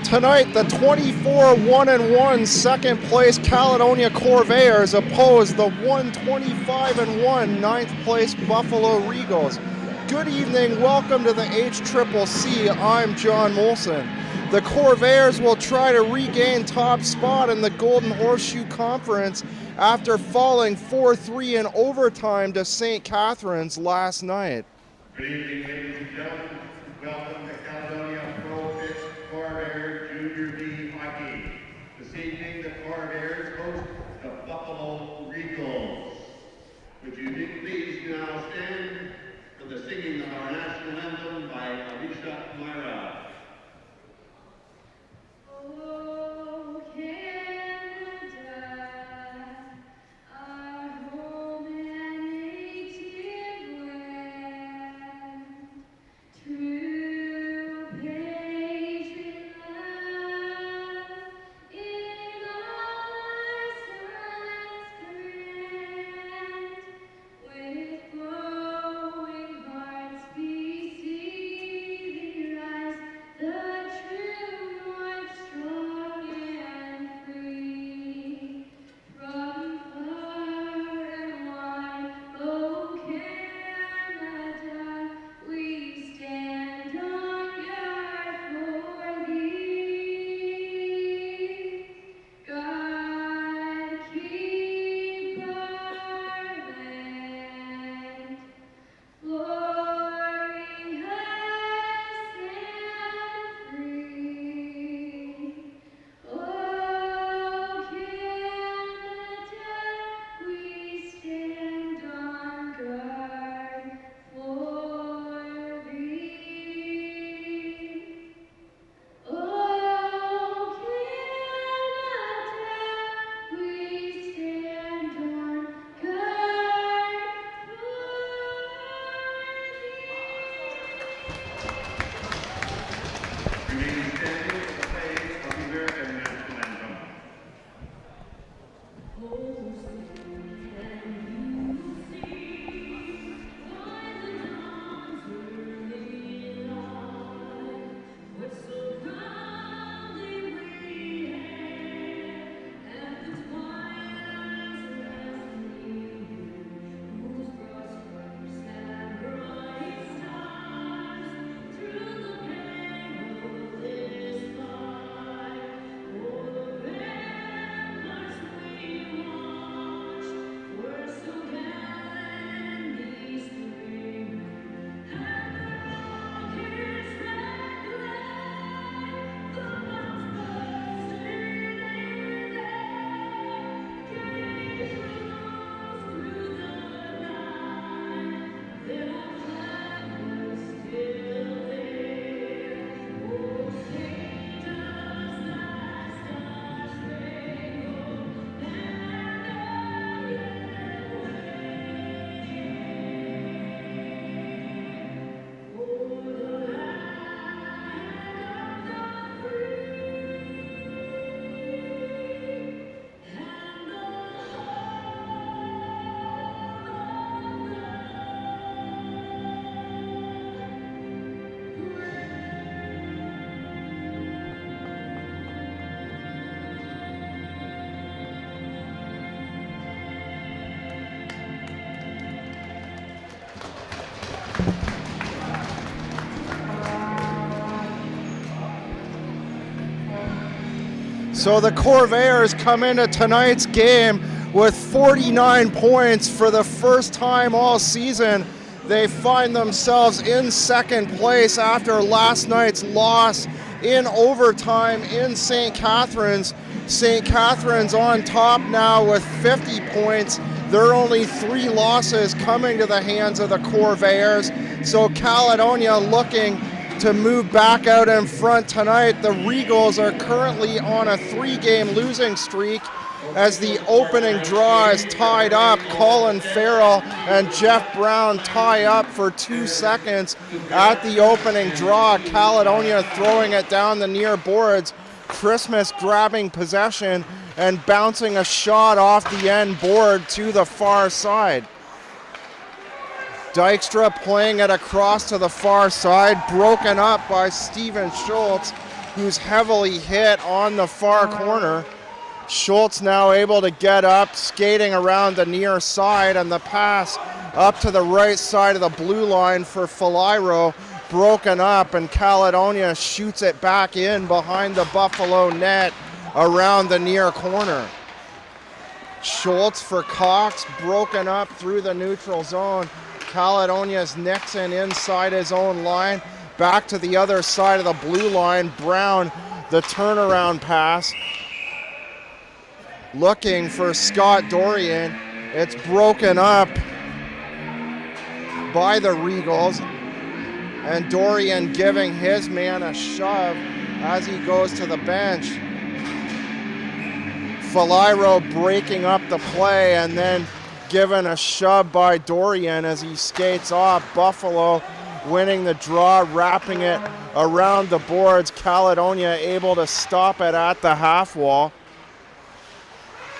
Tonight, the 24-1-1 second place Caledonia Corvairs oppose the 125-1 ninth place Buffalo Regals. Good evening, welcome to the HCCC. I'm John Molson. The Corvairs will try to regain top spot in the Golden Horseshoe Conference after falling 4-3 in overtime to St. Catharines last night. Good evening, ladies and gentlemen. Welcome to Caledonia Pro-Fit Corvairs Junior B Hockey. This evening, the Corvairs host the Buffalo Regals. Would you please now stand for the singing of our national anthem by Alicia Myra. Oh, Canada, our home and native land, true patriot love in our sons grant, with glowing hearts we see thee rise, the true North strong and free. From far and wide, O Canada, we stand on guard for thee. God keep our land glorious and free. Oh, Canada, we stand on guard for thee. Oh, Canada, we stand on guard for thee. Remain standing for the playing of the American national anthem. So the Corvairs come into tonight's game with 49 points for the first time all season. They find themselves in second place after last night's loss in overtime in St. Catharines. St. Catharines on top now with 50 points. There are only 3 losses coming to the hands of the Corvairs. So Caledonia looking to move back out in front tonight. The Regals are currently on a 3-game losing streak as the opening draw is tied up. Colin Farrell and Jeff Brown tie up for 2 seconds at the opening draw. Caledonia throwing it down the near boards. Christmas grabbing possession and bouncing a shot off the end board to the far side. Dykstra playing it across to the far side, broken up by Steven Schultz. who's heavily hit on the far corner. Schultz now able to get up, skating around the near side, and the pass up to the right side of the blue line for Faliro, broken up, and Caledonia shoots it back in behind the Buffalo net around the near corner. Schultz for Cox, broken up through the neutral zone. Caledonia's Nixon inside his own line, back to the other side of the blue line. Brown, the turnaround pass, looking for Scott Dorian. It's broken up by the Regals, and Dorian giving his man a shove as he goes to the bench. Faliro breaking up the play and then given a shove by Dorian as he skates off. Buffalo winning the draw, wrapping it around the boards. Caledonia able to stop it at the half wall.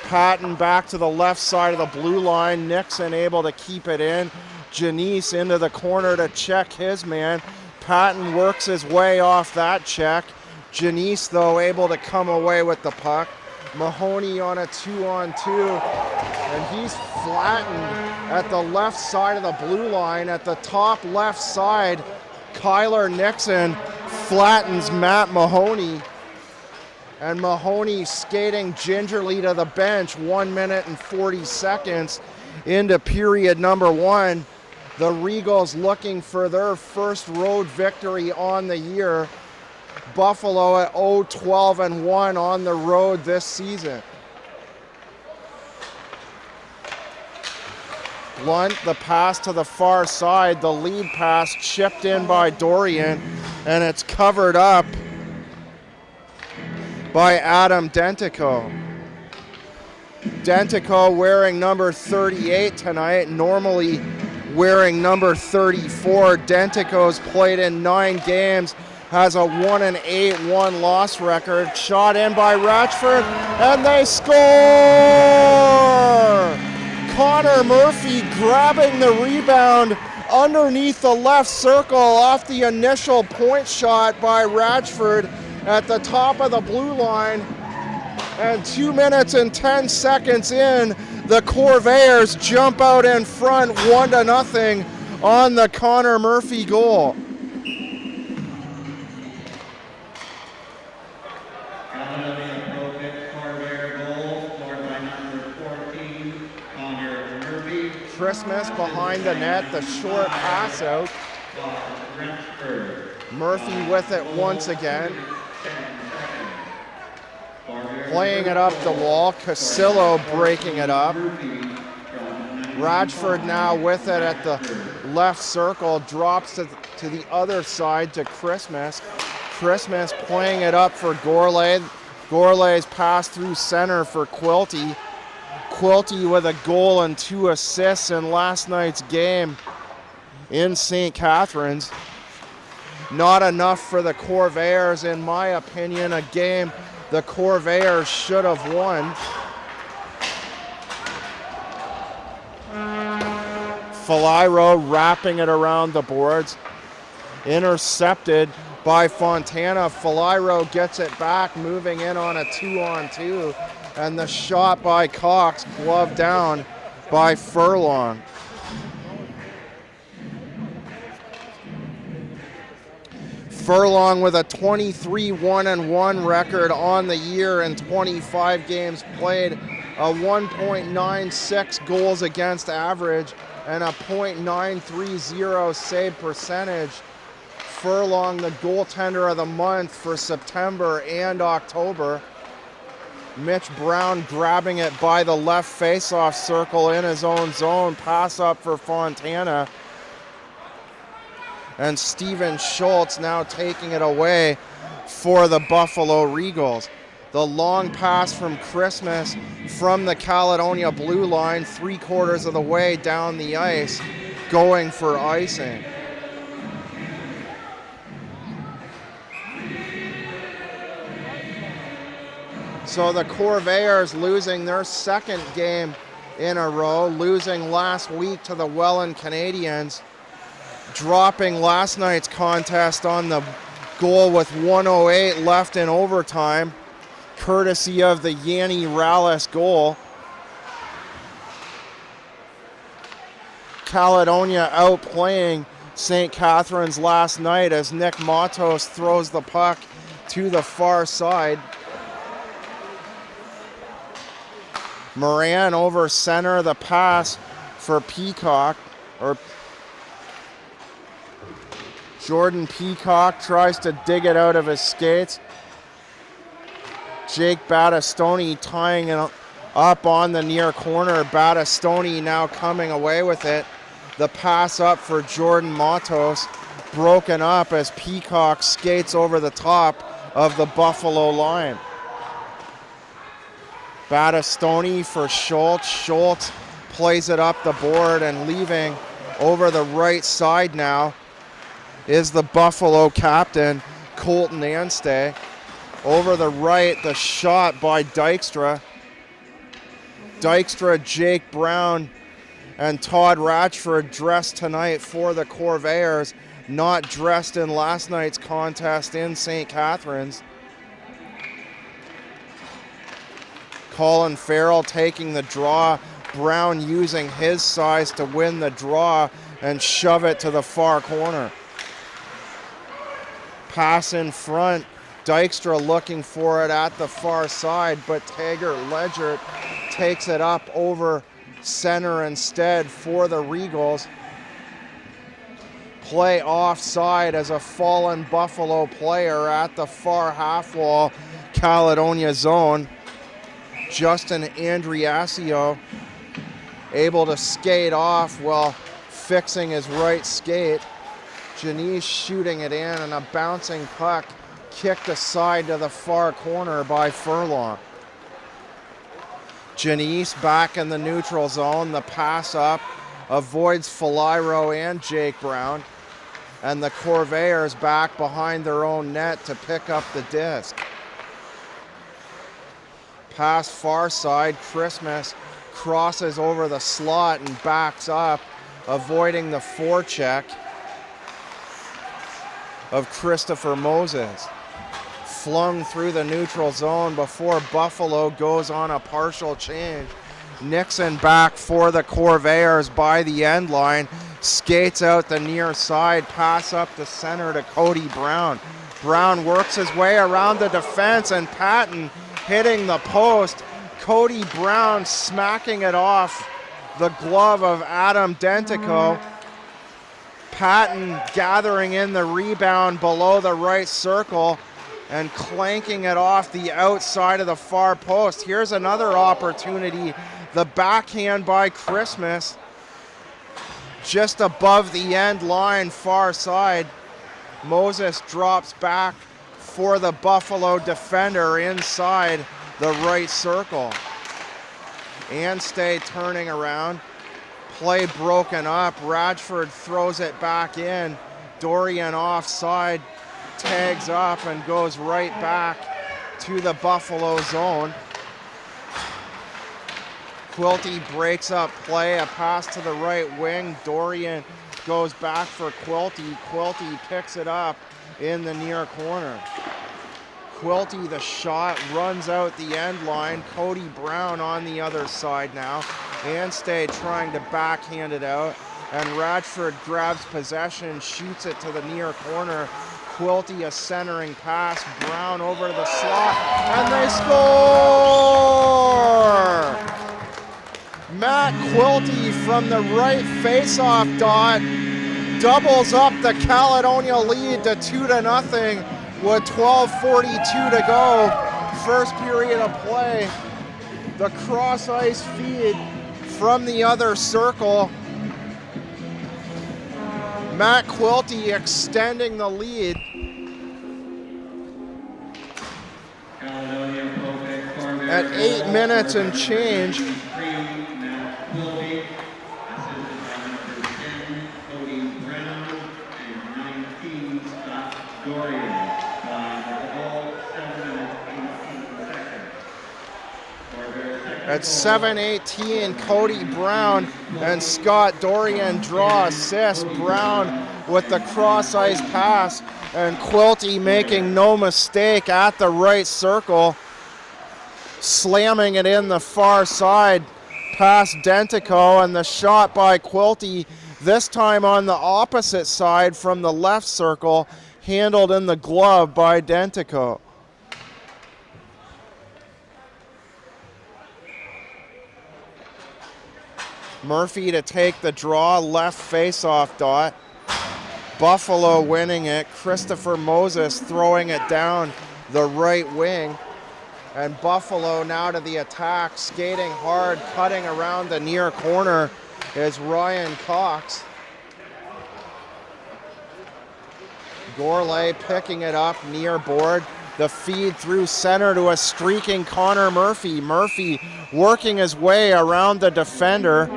Patton back to the left side of the blue line. Nixon able to keep it in. Janice into the corner to check his man. Patton works his way off that check. Janice, though, able to come away with the puck. Mahoney on a 2-on-2, and he's flattened at the left side of the blue line. At the top left side, Kyler Nixon flattens Matt Mahoney, and Mahoney skating gingerly to the bench. 1 minute and 40 seconds into period number one. The Regals looking for their first road victory on the year. Buffalo at 0-12-1 on the road this season. Blunt, the pass to the far side, the lead pass chipped in by Dorian, and it's covered up by Adam Dentico. Dentico wearing number 38 tonight, normally wearing number 34. Dentico's played in 9 games, has a 1-8-1 loss record. Shot in by Ratchford, and they score! Connor Murphy grabbing the rebound underneath the left circle off the initial point shot by Ratchford at the top of the blue line. And 2 minutes and 10 seconds in, the Corvairs jump out in front 1-0 on the Connor Murphy goal. Caledonia Pro-Fit Corvairs goal scored by number 14, Connor Murphy. Christmas behind the net, the short pass out. Murphy with it once again. Playing it up the wall, Casillo breaking it up. Ratchford now with it at the left circle, drops to the other side to Christmas. Christmas playing it up for Gourlay. Gourlay's pass through center for Quilty. Quilty with a goal and 2 assists in last night's game in St. Catharines. Not enough for the Corvairs, in my opinion, a game the Corvairs should have won. Faliro wrapping it around the boards. Intercepted by Fontana. Faliro gets it back, moving in on a 2-on-2. And the shot by Cox, gloved down by Furlong. Furlong with a 23-1-1 record on the year in 25 games played, a 1.96 goals against average, and a .930 save percentage. Furlong, the goaltender of the month for September and October. Mitch Brown grabbing it by the left face-off circle in his own zone. Pass up for Fontana. And Steven Schultz now taking it away for the Buffalo Regals. The long pass from Christmas from the Caledonia blue line, 3/4 of the way down the ice, going for icing. So the Corvairs losing their second game in a row, losing last week to the Welland Canadians, dropping last night's contest on the goal with 1:08 left in overtime, courtesy of the Yanni Rallis goal. Caledonia outplaying St. Catharines last night as Nick Matos throws the puck to the far side. Moran over center, the pass for Peacock, or Jordan Peacock tries to dig it out of his skates. Jake Battistoni tying it up on the near corner. Battistoni now coming away with it. The pass up for Jordan Matos, broken up as Peacock skates over the top of the Buffalo line. Battistoni for Schultz. Schultz plays it up the board, and leaving over the right side now is the Buffalo captain, Colton Anstey. Over the right, the shot by Dykstra. Dykstra, Jake Brown, and Todd Ratchford dressed tonight for the Corvairs, not dressed in last night's contest in St. Catharines. Colin Farrell taking the draw. Brown using his size to win the draw and shove it to the far corner. Pass in front. Dykstra looking for it at the far side, but Taggart Ledger takes it up over center instead for the Regals. Play offside as a fallen Buffalo player at the far half wall Caledonia zone. Justin Andriasio able to skate off while fixing his right skate. Janice shooting it in, and a bouncing puck kicked aside to the far corner by Furlong. Janice back in the neutral zone. The pass up avoids Faliro and Jake Brown, and the Corvairs back behind their own net to pick up the disc. Pass far side. Christmas crosses over the slot and backs up, avoiding the forecheck of Christopher Moses. Flung through the neutral zone before Buffalo goes on a partial change. Nixon back for the Corvairs by the end line. Skates out the near side. Pass up the center to Cody Brown. Brown works his way around the defense, and Patton hitting the post. Cody Brown smacking it off the glove of Adam Dentico. Patton gathering in the rebound below the right circle and clanking it off the outside of the far post. Here's another opportunity. The backhand by Christmas just above the end line, far side. Moses drops back for the Buffalo defender inside the right circle. Anstey turning around. Play broken up. Radford throws it back in. Dorian offside, tags up and goes right back to the Buffalo zone. Quilty breaks up play, a pass to the right wing. Dorian goes back for Quilty. Quilty picks it up in the near corner. Quilty, the shot, runs out the end line. Cody Brown on the other side now. Anstey trying to backhand it out, and Radford grabs possession, shoots it to the near corner. Quilty, a centering pass. Brown over the slot, and they score! Matt Quilty from the right face-off dot doubles up the Caledonia lead to 2-0 with 12:42 to go. First period of play. The cross-ice feed from the other circle. Matt Quilty extending the lead. Caledonia Pro-Fit Corvairs At 8 minutes and change. At 7:18, Cody Brown and Scott Dorian draw assist. Brown with the cross-ice pass, and Quilty making no mistake at the right circle, slamming it in the far side past Dentico, and the shot by Quilty, this time on the opposite side from the left circle, handled in the glove by Dentico. Murphy to take the draw, left face-off dot. Buffalo winning it. Christopher Moses throwing it down the right wing. And Buffalo now to the attack, skating hard, cutting around the near corner is Ryan Cox. Gourlay picking it up near board. The feed through center to a streaking Connor Murphy. Murphy working his way around the defender.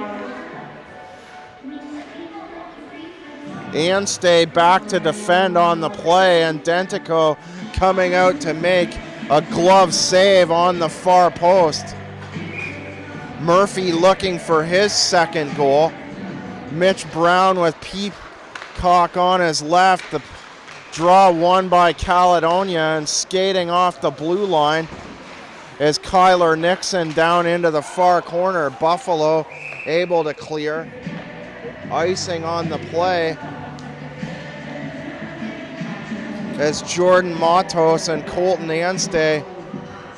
And stay back to defend on the play, and Dentico coming out to make a glove save on the far post. Murphy looking for his second goal. Mitch Brown with Peacock on his left. The draw won by Caledonia, and skating off the blue line is Kyler Nixon down into the far corner. Buffalo able to clear. Icing on the play as Jordan Matos and Colton Anstey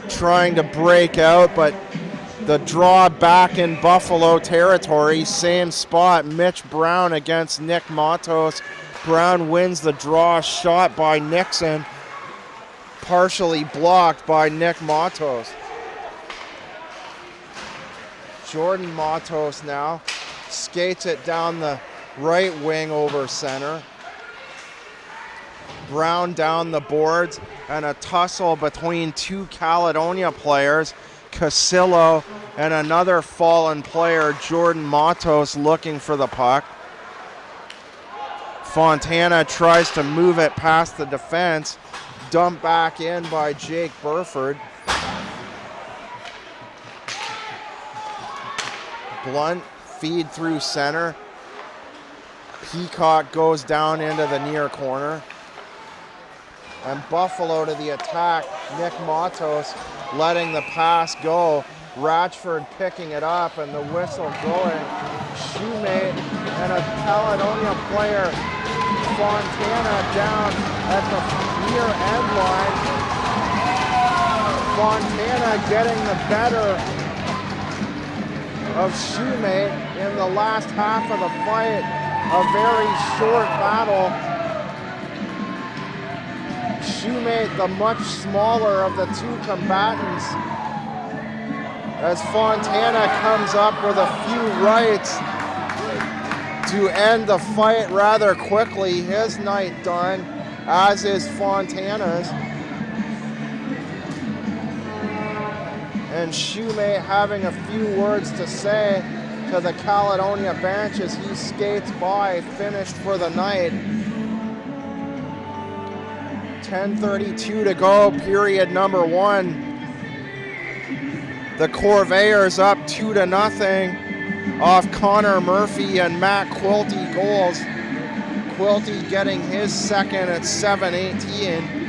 trying to break out, but the draw back in Buffalo territory, same spot. Mitch Brown against Nick Matos. Brown wins the draw, shot by Nixon, partially blocked by Nick Matos. Jordan Matos now skates it down the right wing over center. Brown down the boards, and a tussle between two Caledonia players, Casillo and another fallen player, Jordan Matos, looking for the puck. Fontana tries to move it past the defense, dumped back in by Jake Burford. Blunt feed through center. Peacock goes down into the near corner. And Buffalo to the attack. Nick Matos letting the pass go. Ratchford picking it up, and the whistle going. Shoemate and a Caledonia player, Fontana, down at the near end line. Fontana getting the better of Shoemate in the last half of the fight. A very short battle. Shoemate, the much smaller of the two combatants, as Fontana comes up with a few rights to end the fight rather quickly. His night done, as is Fontana's. And Shoemate having a few words to say to the Caledonia bench as he skates by, finished for the night. 10:32 to go, period number one. The Corvairs up 2-0 off Connor Murphy and Matt Quilty goals. Quilty getting his second at 7:18.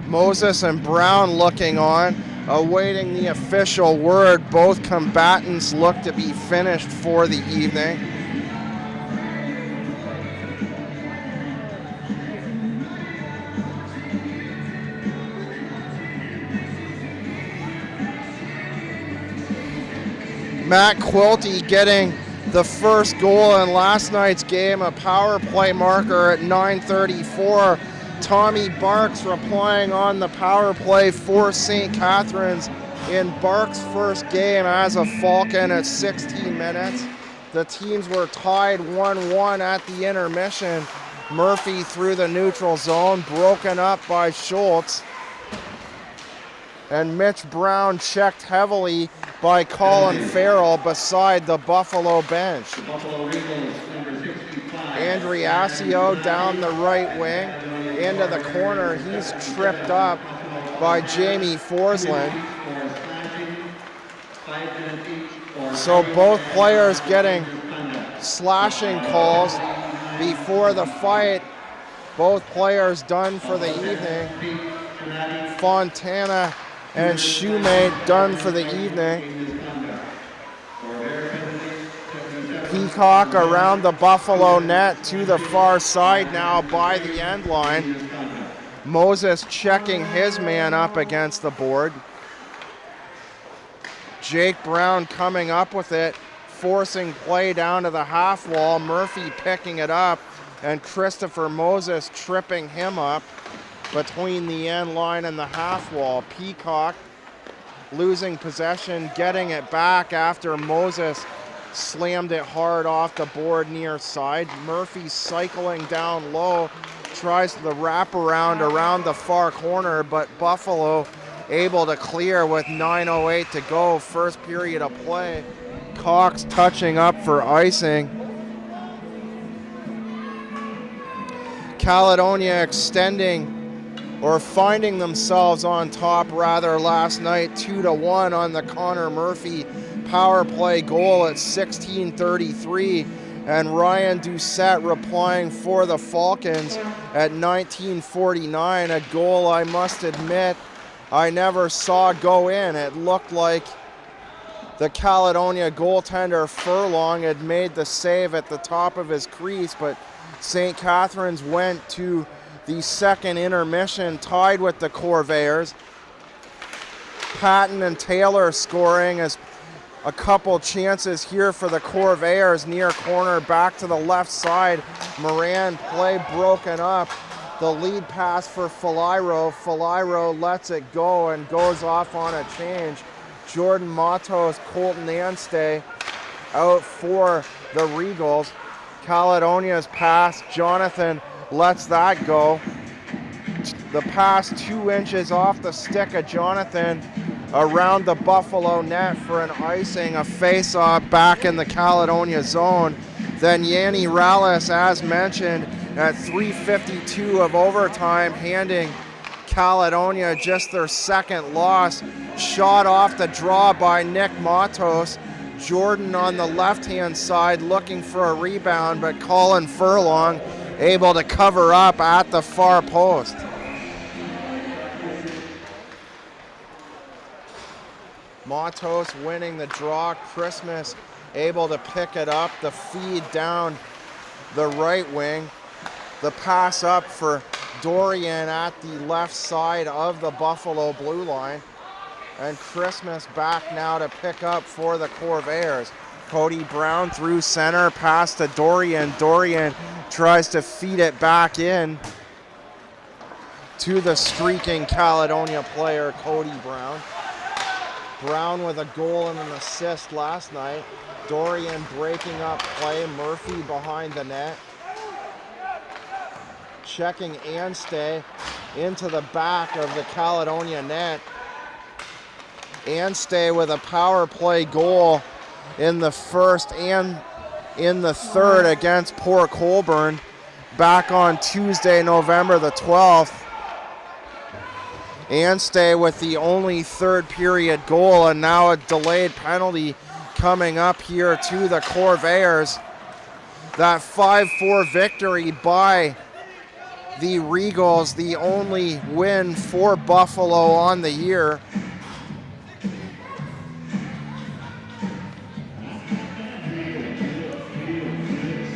Moses and Brown looking on, awaiting the official word. Both combatants look to be finished for the evening. Matt Quilty getting the first goal in last night's game, a power play marker at 9:34. Tommy Barks replying on the power play for St. Catharines in Barks' first game as a Falcon at 16 minutes. The teams were tied 1-1 at the intermission. Murphy through the neutral zone, broken up by Schultz. And Mitch Brown checked heavily by Colin Farrell beside the Buffalo bench. Buffalo Regals, number 65. Andriasio down the right wing into the corner. He's tripped up by Jamie Forsland. So both players getting slashing calls before the fight. Both players done for the evening. Fontana and Shoemate done for the evening. Peacock around the Buffalo net to the far side now by the end line. Moses checking his man up against the board. Jake Brown coming up with it, forcing play down to the half wall. Murphy picking it up, and Christopher Moses tripping him up between the end line and the half wall. Peacock losing possession, getting it back after Moses slammed it hard off the board near side. Murphy cycling down low, tries the wraparound around the far corner, but Buffalo able to clear with 9:08 to go, first period of play. Cox touching up for icing. Caledonia extending or finding themselves on top rather last night, 2-1 on the Connor Murphy power play goal at 16:33, and Ryan Doucette replying for the Falcons at 19:49, a goal I must admit I never saw go in. It looked like the Caledonia goaltender Furlong had made the save at the top of his crease, but St. Catharines went to the second intermission tied with the Corvairs. Patton and Taylor scoring as a couple chances here for the Corvairs. Near corner back to the left side. Moran play broken up. The lead pass for Faliro. Faliro lets it go and goes off on a change. Jordan Matos, Colton Anstey out for the Regals. Caledonia's pass. Jonathan lets that go. The pass 2 inches off the stick of Jonathan around the Buffalo net for an icing, a face-off back in the Caledonia zone. Then Yanni Rallis, as mentioned, at 3:52 of overtime, handing Caledonia just their second loss. Shot off the draw by Nick Matos. Jordan on the left-hand side looking for a rebound, but Colin Furlong able to cover up at the far post. Matos winning the draw. Christmas able to pick it up. The feed down the right wing. The pass up for Dorian at the left side of the Buffalo blue line. And Christmas back now to pick up for the Corvairs. Cody Brown through center, pass to Dorian. Dorian tries to feed it back in to the streaking Caledonia player, Cody Brown. Brown with a goal and an assist last night. Dorian breaking up play. Murphy behind the net. Checking Anstey into the back of the Caledonia net. Anstey with a power play goal in the first and in the third against Port Colborne back on Tuesday, November the 12th. Anstey with the only third period goal, and now a delayed penalty coming up here to the Corvairs. That 5-4 victory by the Regals, the only win for Buffalo on the year.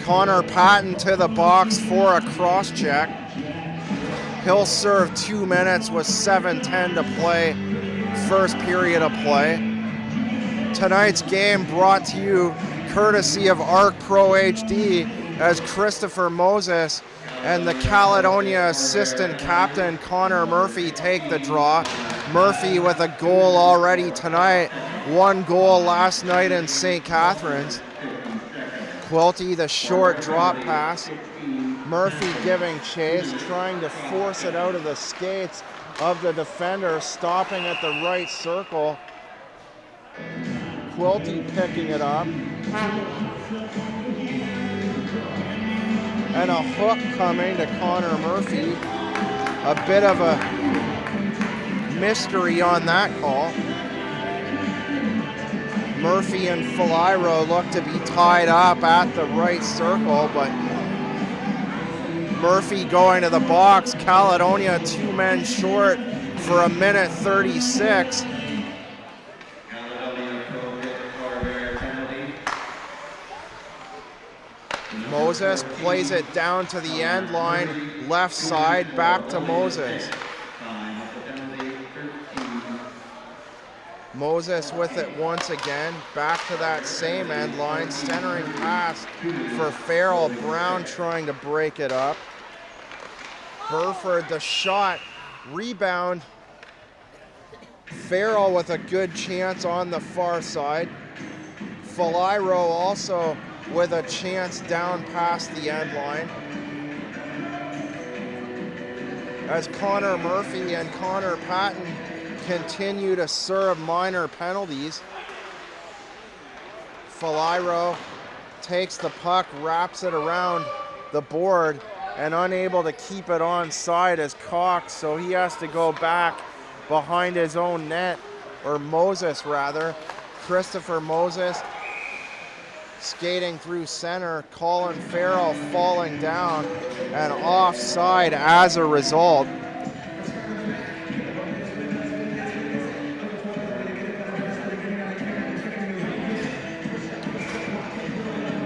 Connor Patton to the box for a cross check. He'll serve 2 minutes with 7:10 to play, first period of play. Tonight's game brought to you courtesy of ARC Pro HD, as Christopher Moses and the Caledonia assistant captain Connor Murphy take the draw. Murphy with a goal already tonight, 1 goal last night in St. Catharines. Quilty, the short drop pass. Murphy giving chase, trying to force it out of the skates of the defender, stopping at the right circle. Quilty picking it up. And a hook coming to Connor Murphy. A bit of a mystery on that call. Murphy and Faliro look to be tied up at the right circle, but Murphy going to the box. Caledonia 2 men short for 1:36. Caledonia Pro-Fit Corvairs penalty. Moses plays it down to the end line, left side, back to Moses. Time of the penalty, 13. Moses with it once again, back to that same end line, centering pass for Farrell. Brown trying to break it up. Burford the shot, rebound. Farrell with a good chance on the far side. Faliro also with a chance down past the end line. As Connor Murphy and Connor Patton continue to serve minor penalties. Faliro takes the puck, wraps it around the board, and unable to keep it onside as Cox, so he has to go back behind his own net, or Moses rather. Christopher Moses skating through center, Colin Farrell falling down and offside as a result.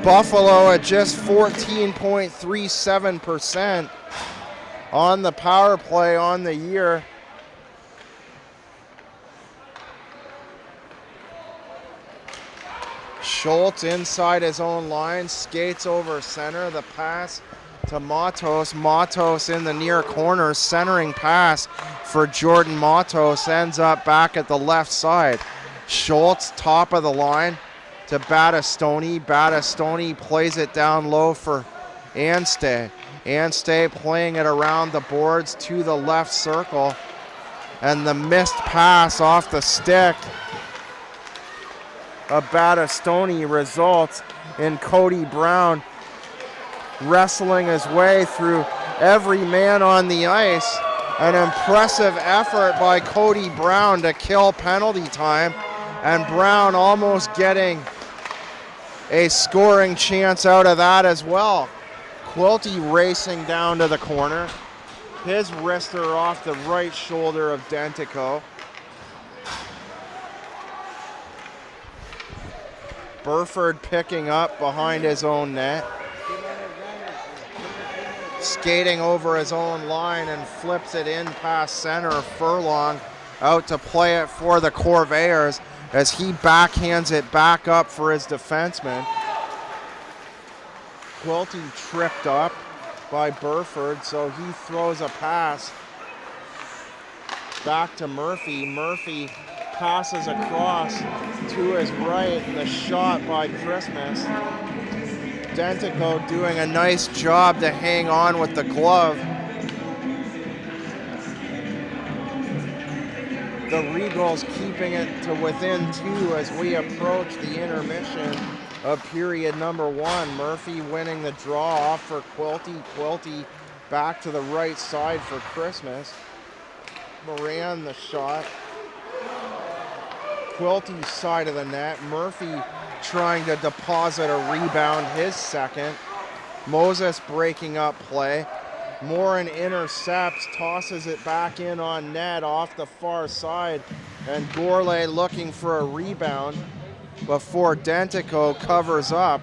Buffalo at just 14.37% on the power play on the year. Schultz inside his own line, skates over center, the pass to Matos. Matos in the near corner, centering pass for Jordan Matos, ends up back at the left side. Schultz, top of the line to Battistoni. Battistoni plays it down low for Anstey. Anstey playing it around the boards to the left circle. And the missed pass off the stick of Battistoni results in Cody Brown wrestling his way through every man on the ice. An impressive effort by Cody Brown to kill penalty time, and Brown almost getting a scoring chance out of that as well. Quilty racing down to the corner. His wrister off the right shoulder of Dentico. Burford picking up behind his own net. Skating over his own line and flips it in past center. Furlong out to play it for the Corvairs as he backhands it back up for his defenseman. Quilty tripped up by Burford, so he throws a pass back to Murphy. Murphy passes across to his right, and the shot by Christmas. Dentico doing a nice job to hang on with the glove. The Regals keeping it to within 2 as we approach the intermission of period number 1. Murphy winning the draw off for Quilty. Quilty back to the right side for Christmas. Moran the shot. Quilty's side of the net. Murphy trying to deposit a rebound, his second. Moses breaking up play. Morin intercepts, tosses it back in on net off the far side, and Gourlay looking for a rebound before Dentico covers up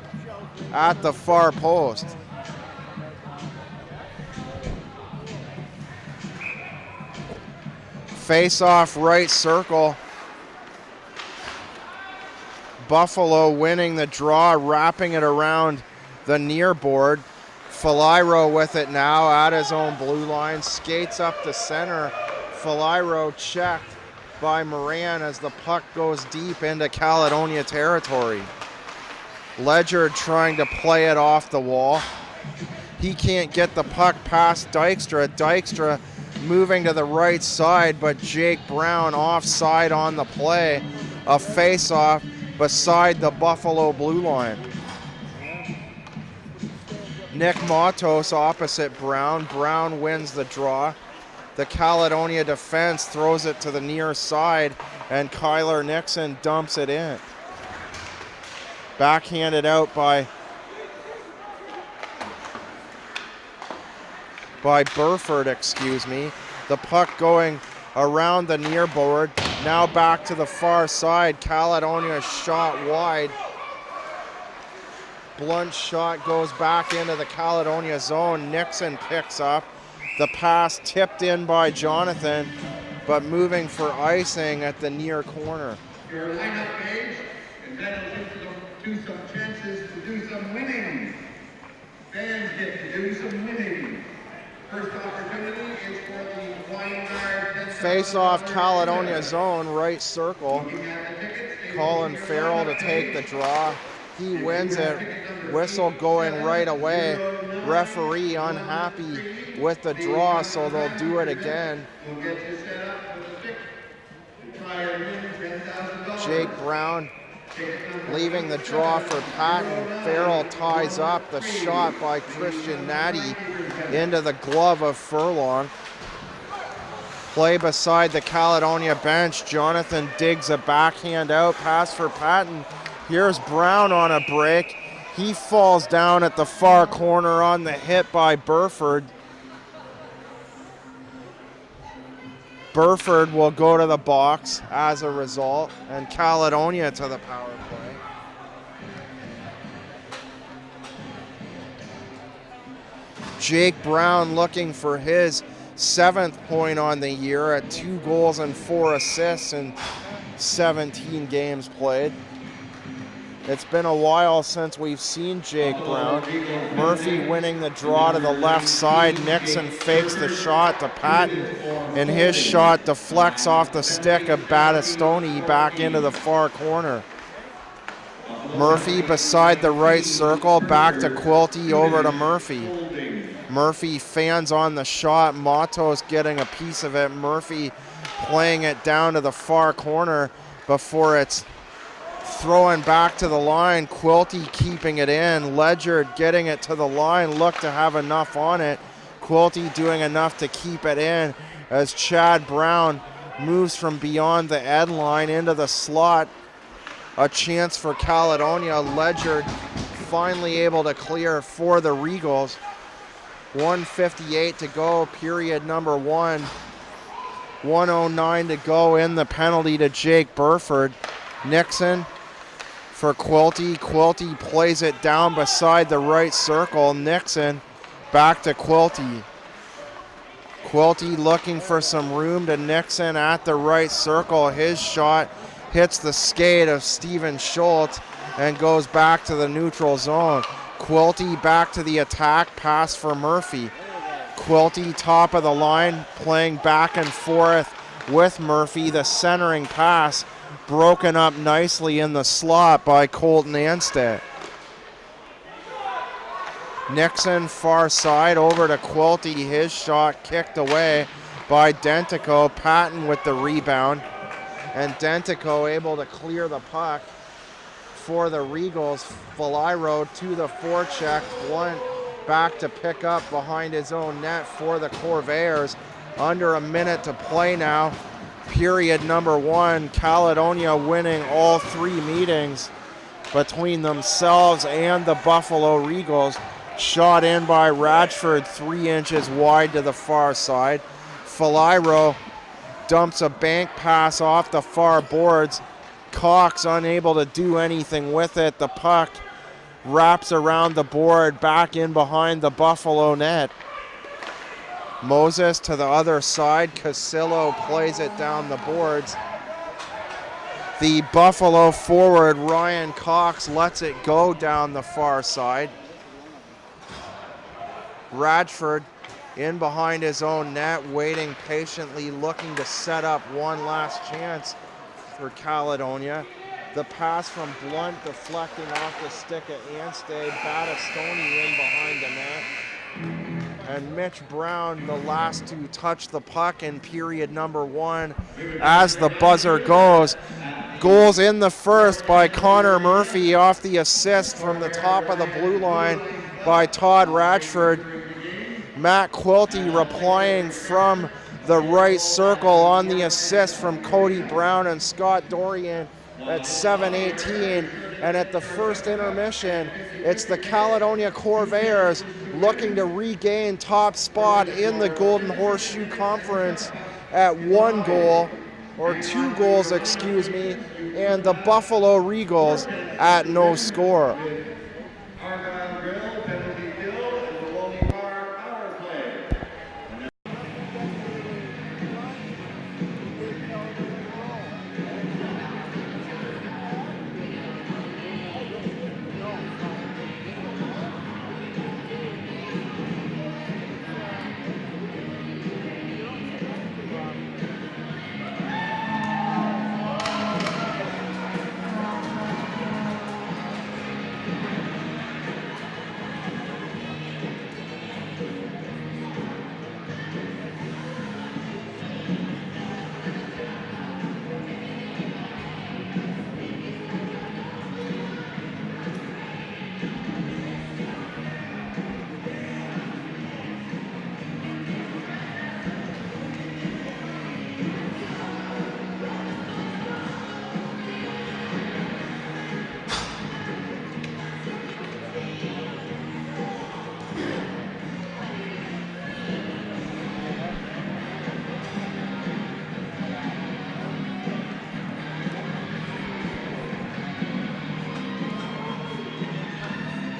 at the far post. Face off right circle. Buffalo winning the draw, wrapping it around the near board. Faliro with it now at his own blue line, skates up the center. Faliro checked by Moran as the puck goes deep into Caledonia territory. Ledger trying to play it off the wall. He can't get the puck past Dykstra. Dykstra moving to the right side, but Jake Brown offside on the play. A face-off beside the Buffalo blue line. Nick Matos opposite Brown. Brown wins the draw. The Caledonia defense throws it to the near side, and Kyler Nixon dumps it in. Backhanded out by Burford, excuse me. The puck going around the near board. Now back to the far side. Caledonia shot wide. Blunt shot goes back into the Caledonia zone. Nixon picks up. The pass tipped in by Jonathan, but moving for icing at the near corner. Your lineup page, and that'll do some chances to do some winning. Fans get to do some winning. First opportunity is for the wine guard. Face off Caledonia zone, right circle. Colin Farrell to take the draw. He wins it. Whistle going right away. Referee unhappy with the draw, so they'll do it again. Jake Brown leaving the draw for Patton. Farrell ties up the shot by Christian Natty into the glove of Furlong. Play beside the Caledonia bench. Jonathan digs a backhand out. Pass for Patton. Here's Brown on a break. He falls down at the far corner on the hit by Burford. Burford will go to the box as a result, and Caledonia to the power play. Jake Brown looking for his 7th point on the year at 2 goals and 4 assists in 17 games played. It's been a while since we've seen Jake Brown. Murphy winning the draw to the left side. Nixon fakes the shot to Patton, and his shot deflects off the stick of Battistoni back into the far corner. Murphy beside the right circle, back to Quilty, over to Murphy. Murphy fans on the shot. Matos getting a piece of it. Murphy playing it down to the far corner before it's throwing back to the line. Quilty keeping it in. Ledyard getting it to the line. Looked to have enough on it. Quilty doing enough to keep it in as Chad Brown moves from beyond the end line into the slot. A chance for Caledonia. Ledyard finally able to clear for the Regals. 1:58 to go, period number 1. 1:09 to go in the penalty to Jake Burford. Nixon for Quilty. Quilty plays it down beside the right circle. Nixon back to Quilty. Quilty looking for some room to Nixon at the right circle. His shot hits the skate of Steven Schultz and goes back to the neutral zone. Quilty back to the attack, pass for Murphy. Quilty top of the line, playing back and forth with Murphy. The centering pass broken up nicely in the slot by Colton Anstead. Nixon far side over to Quilty. His shot kicked away by Dentico. Patton with the rebound, and Dentico able to clear the puck for the Regals. Falairo to the forecheck. Blunt back to pick up behind his own net for the Corvairs. Under a minute to play now. Period number 1. Caledonia winning all 3 meetings between themselves and the Buffalo Regals. Shot in by Radford 3 inches wide to the far side. Falairo dumps a bank pass off the far boards. Cox unable to do anything with it. The puck wraps around the board back in behind the Buffalo net. Moses to the other side. Casillo plays it down the boards. The Buffalo forward Ryan Cox lets it go down the far side. Radford in behind his own net, waiting patiently, looking to set up one last chance for Caledonia. The pass from Blunt deflecting off the stick of Anstey. Battistoni in behind the net. And Mitch Brown, the last to touch the puck in period number 1. As the buzzer goes, Goals in the first by Connor Murphy off the assist from the top of the blue line by Todd Ratchford. Matt Quilty replying from the right circle on the assist from Cody Brown and Scott Dorian at 7:18. And at the first intermission, it's the Caledonia Corvairs looking to regain top spot in the Golden Horseshoe Conference at 1 goal, or 2 goals, excuse me, and the Buffalo Regals at no score. Argyle Grill, penalty kill, and the Lonely Car power play.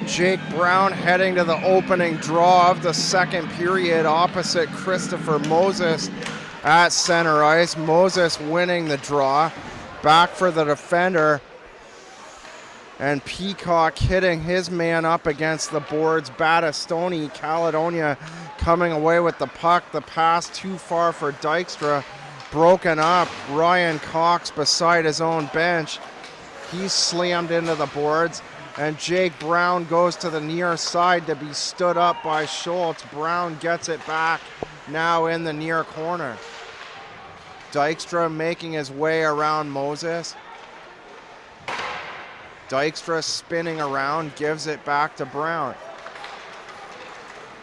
Jake Brown heading to the opening draw of the second period opposite Christopher Moses at center ice. Moses winning the draw. Back for the defender. And Peacock hitting his man up against the boards. Battistoni, Caledonia coming away with the puck. The pass too far for Dykstra. Broken up. Ryan Cox beside his own bench. He's slammed into the boards. And Jake Brown goes to the near side to be stood up by Schultz. Brown gets it back now in the near corner. Dykstra making his way around Moses. Dykstra spinning around, gives it back to Brown.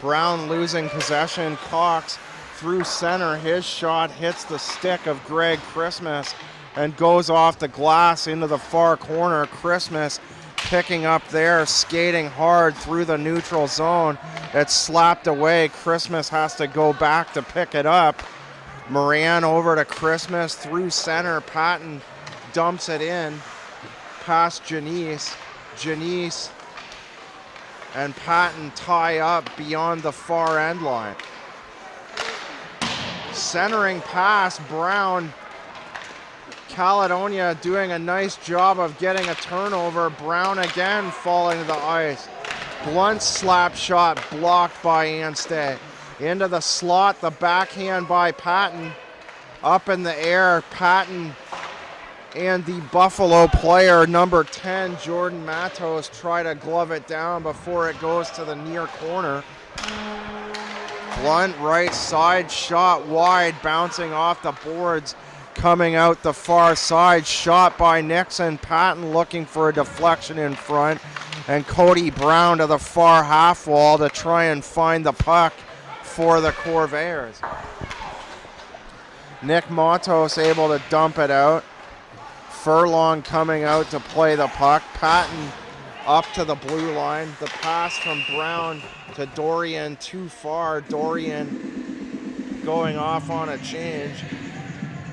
Brown losing possession. Cox through center. His shot hits the stick of Greg Christmas and goes off the glass into the far corner. Christmas picking up there, skating hard through the neutral zone. It's slapped away. Christmas has to go back to pick it up. Moran over to Christmas through center. Patton dumps it in past Janice. Janice and Patton tie up beyond the far end line. Centering pass, Brown. Caledonia doing a nice job of getting a turnover. Brown again falling to the ice. Blunt slap shot blocked by Anstey. Into the slot, the backhand by Patton. Up in the air, Patton and the Buffalo player, number 10, Jordan Matos, try to glove it down before it goes to the near corner. Blunt right side shot wide, bouncing off the boards. Coming out the far side, shot by Nixon. Patton looking for a deflection in front. And Cody Brown to the far half wall to try and find the puck for the Corvairs. Nick Matos able to dump it out. Furlong coming out to play the puck. Patton up to the blue line. The pass from Brown to Dorian too far. Dorian going off on a change.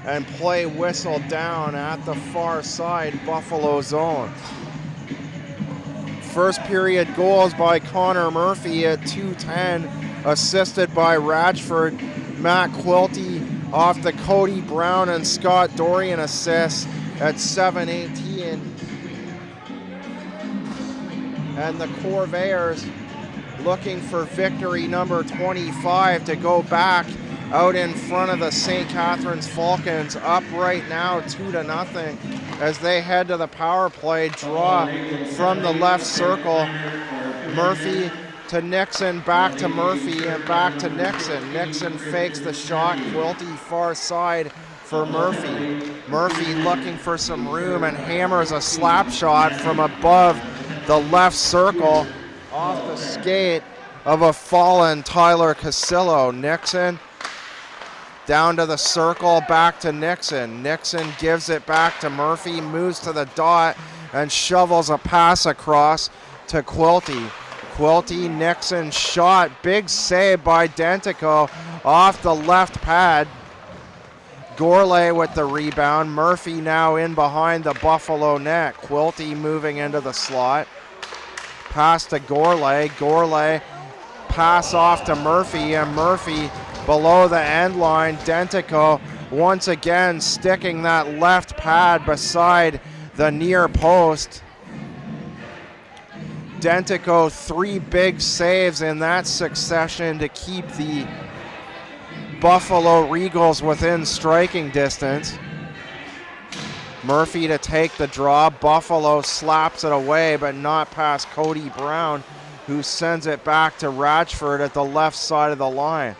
And play whistled down at the far side Buffalo zone. First period goals by Connor Murphy at 2:10, assisted by Ratchford. Matt Quilty off the Cody Brown and Scott Dorian assists at 7:18. And the Corvairs looking for victory number 25 to go back out in front of the St. Catharines Falcons, up right now 2-0 as they head to the power play. Draw from the left circle. Murphy to Nixon, back to Murphy, and back to Nixon. Nixon fakes the shot. Quilty far side for Murphy. Murphy looking for some room and hammers a slap shot from above the left circle off the skate of a fallen Tyler Casillo. Nixon down to the circle, back to Nixon. Nixon gives it back to Murphy, moves to the dot, and shovels a pass across to Quilty. Quilty, Nixon shot, big save by Dentico off the left pad. Gourlay with the rebound. Murphy now in behind the Buffalo net. Quilty moving into the slot. Pass to Gourlay. Gourlay pass off to Murphy, and Murphy below the end line. Dentico once again sticking that left pad beside the near post. Dentico, 3 big saves in that succession to keep the Buffalo Regals within striking distance. Murphy to take the draw. Buffalo slaps it away, but not past Cody Brown, who sends it back to Ratchford at the left side of the line.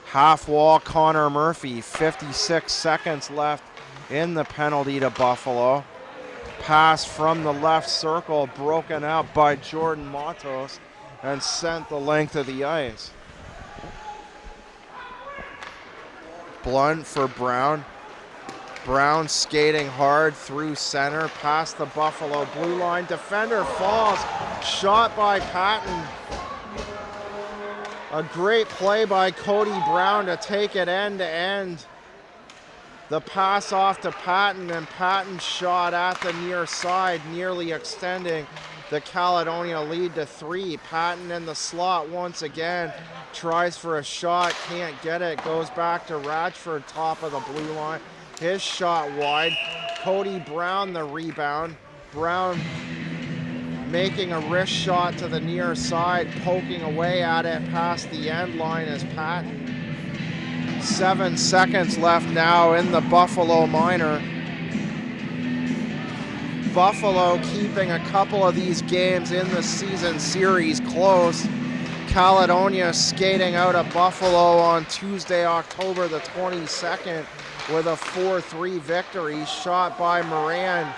Half wall Connor Murphy, 56 seconds left in the penalty to Buffalo. Pass from the left circle, broken out by Jordan Matos and sent the length of the ice. Blunt for Brown. Brown skating hard through center, past the Buffalo blue line. Defender falls, shot by Patton. A great play by Cody Brown to take it end to end. The pass off to Patton, and Patton's shot at the near side, nearly extending the Caledonia lead to 3. Patton in the slot once again, tries for a shot, can't get it, goes back to Ratchford, top of the blue line. His shot wide. Cody Brown the rebound. Brown making a wrist shot to the near side, poking away at it past the end line as Patton. 7 seconds left now in the Buffalo minor. Buffalo keeping a couple of these games in the season series close. Caledonia skating out of Buffalo on Tuesday, October the 22nd with a 4-3 victory. Shot by Moran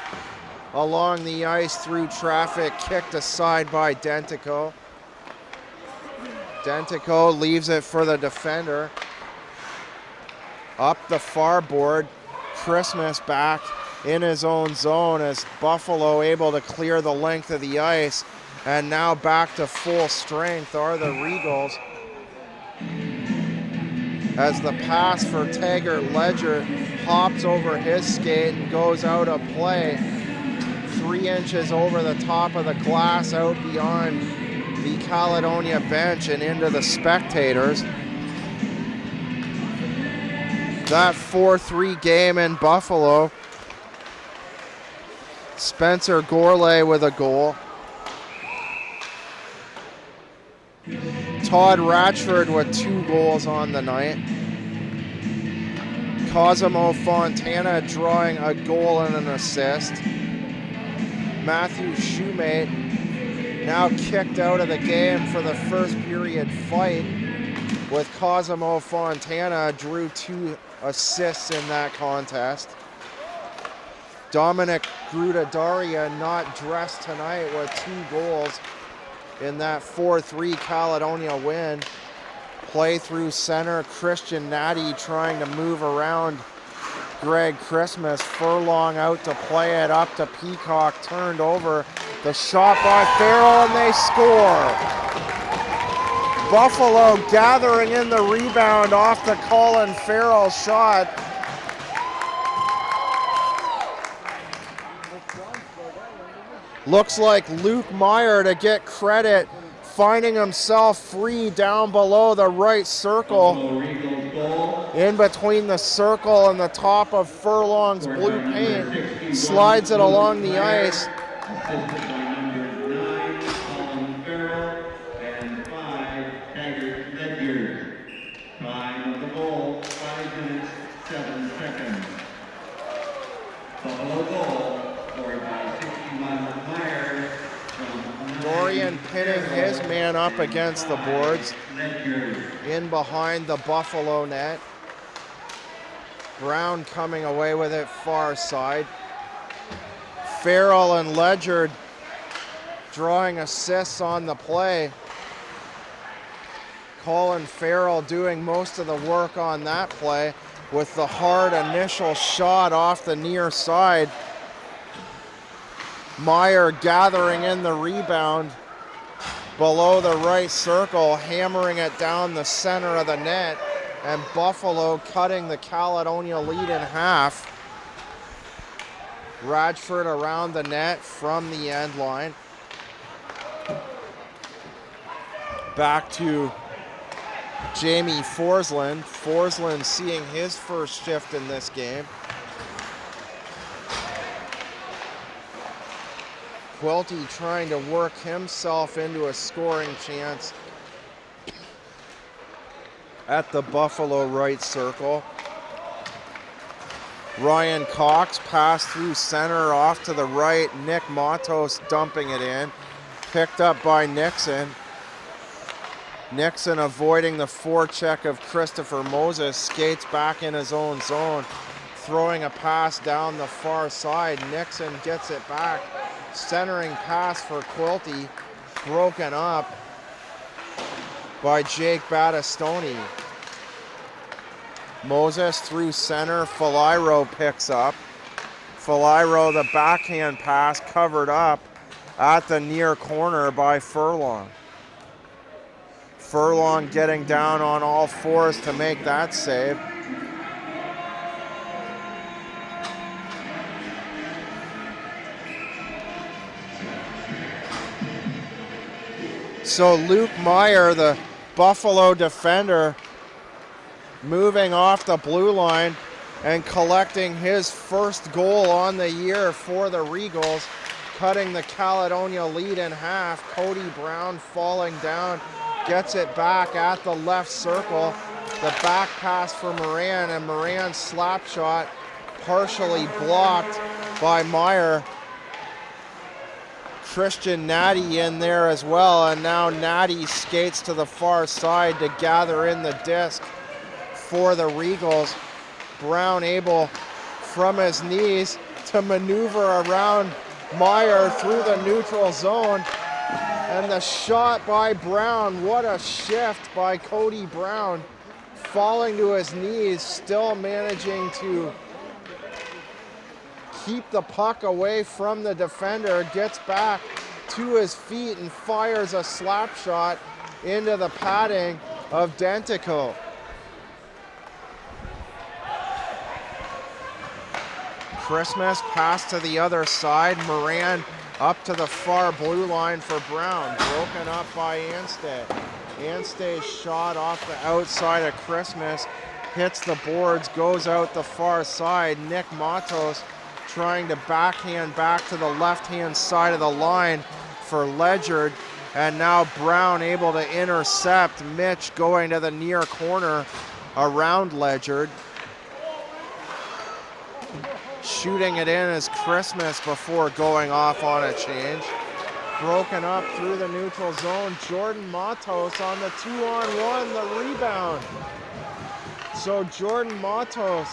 along the ice through traffic, kicked aside by Dentico. Dentico leaves it for the defender. Up the far board, Christmas back in his own zone as Buffalo able to clear the length of the ice, and now back to full strength are the Regals. As the pass for Taggart Ledger hops over his skate and goes out of play, 3 inches over the top of the glass out beyond the Caledonia bench and into the spectators. That 4-3 game in Buffalo. Spencer Gourlay with a goal. Todd Ratchford with 2 goals on the night. Cosimo Fontana drawing a goal and an assist. Matthew Shoemate now kicked out of the game for the first period fight, with Cosimo Fontana drew 2 assists in that contest. Dominic Grudadaria not dressed tonight with 2 goals in that 4-3 Caledonia win. Play through center, Christian Natty trying to move around Greg Christmas. Furlong out to play it up to Peacock, turned over. The shot by Farrell, and they score. Buffalo gathering in the rebound off the Colin Farrell shot. Looks like Luke Meyer to get credit, finding himself free down below the right circle. In between the circle and the top of Furlong's blue paint, slides it along the ice. Time of the goal, 5 minutes, 7 seconds. Buffalo goal, scored by 61 Meyer. Dorian pinning his man up against the boards in behind the Buffalo net. Brown coming away with it far side. Farrell and Ledger drawing assists on the play. Colin Farrell doing most of the work on that play with the hard initial shot off the near side. Meyer gathering in the rebound below the right circle, hammering it down the center of the net, and Buffalo cutting the Caledonia lead in half. Radford around the net from the end line. Back to Jamie Forsland. Forsland seeing his first shift in this game. Quilty trying to work himself into a scoring chance at the Buffalo right circle. Ryan Cox passed through center off to the right. Nick Matos dumping it in. Picked up by Nixon. Nixon avoiding the forecheck of Christopher Moses. Skates back in his own zone. Throwing a pass down the far side. Nixon gets it back. Centering pass for Quilty. Broken up by Jake Battistoni. Moses through center. Faliro picks up. Faliro, the backhand pass covered up at the near corner by Furlong. Furlong getting down on all fours to make that save. So Luke Meyer, the Buffalo defender, moving off the blue line and collecting his first goal on the year for the Regals, cutting the Caledonia lead in half. Cody Brown falling down, gets it back at the left circle. The back pass for Moran, and Moran's slap shot partially blocked by Meyer. Christian Natty in there as well, and now Natty skates to the far side to gather in the disc for the Regals. Brown able from his knees to maneuver around Meyer through the neutral zone, and the shot by Brown. What a shift by Cody Brown, falling to his knees, still managing to keep the puck away from the defender, gets back to his feet and fires a slap shot into the padding of Dentico. Christmas pass to the other side. Moran up to the far blue line for Brown. Broken up by Anstey. Anstey's shot off the outside of Christmas hits the boards, goes out the far side. Nick Matos trying to backhand back to the left-hand side of the line for Ledger, and now Brown able to intercept. Mitch going to the near corner around Ledger. Shooting it in is Christmas before going off on a change. Broken up through the neutral zone. Jordan Matos on the 2-on-1, the rebound. So Jordan Matos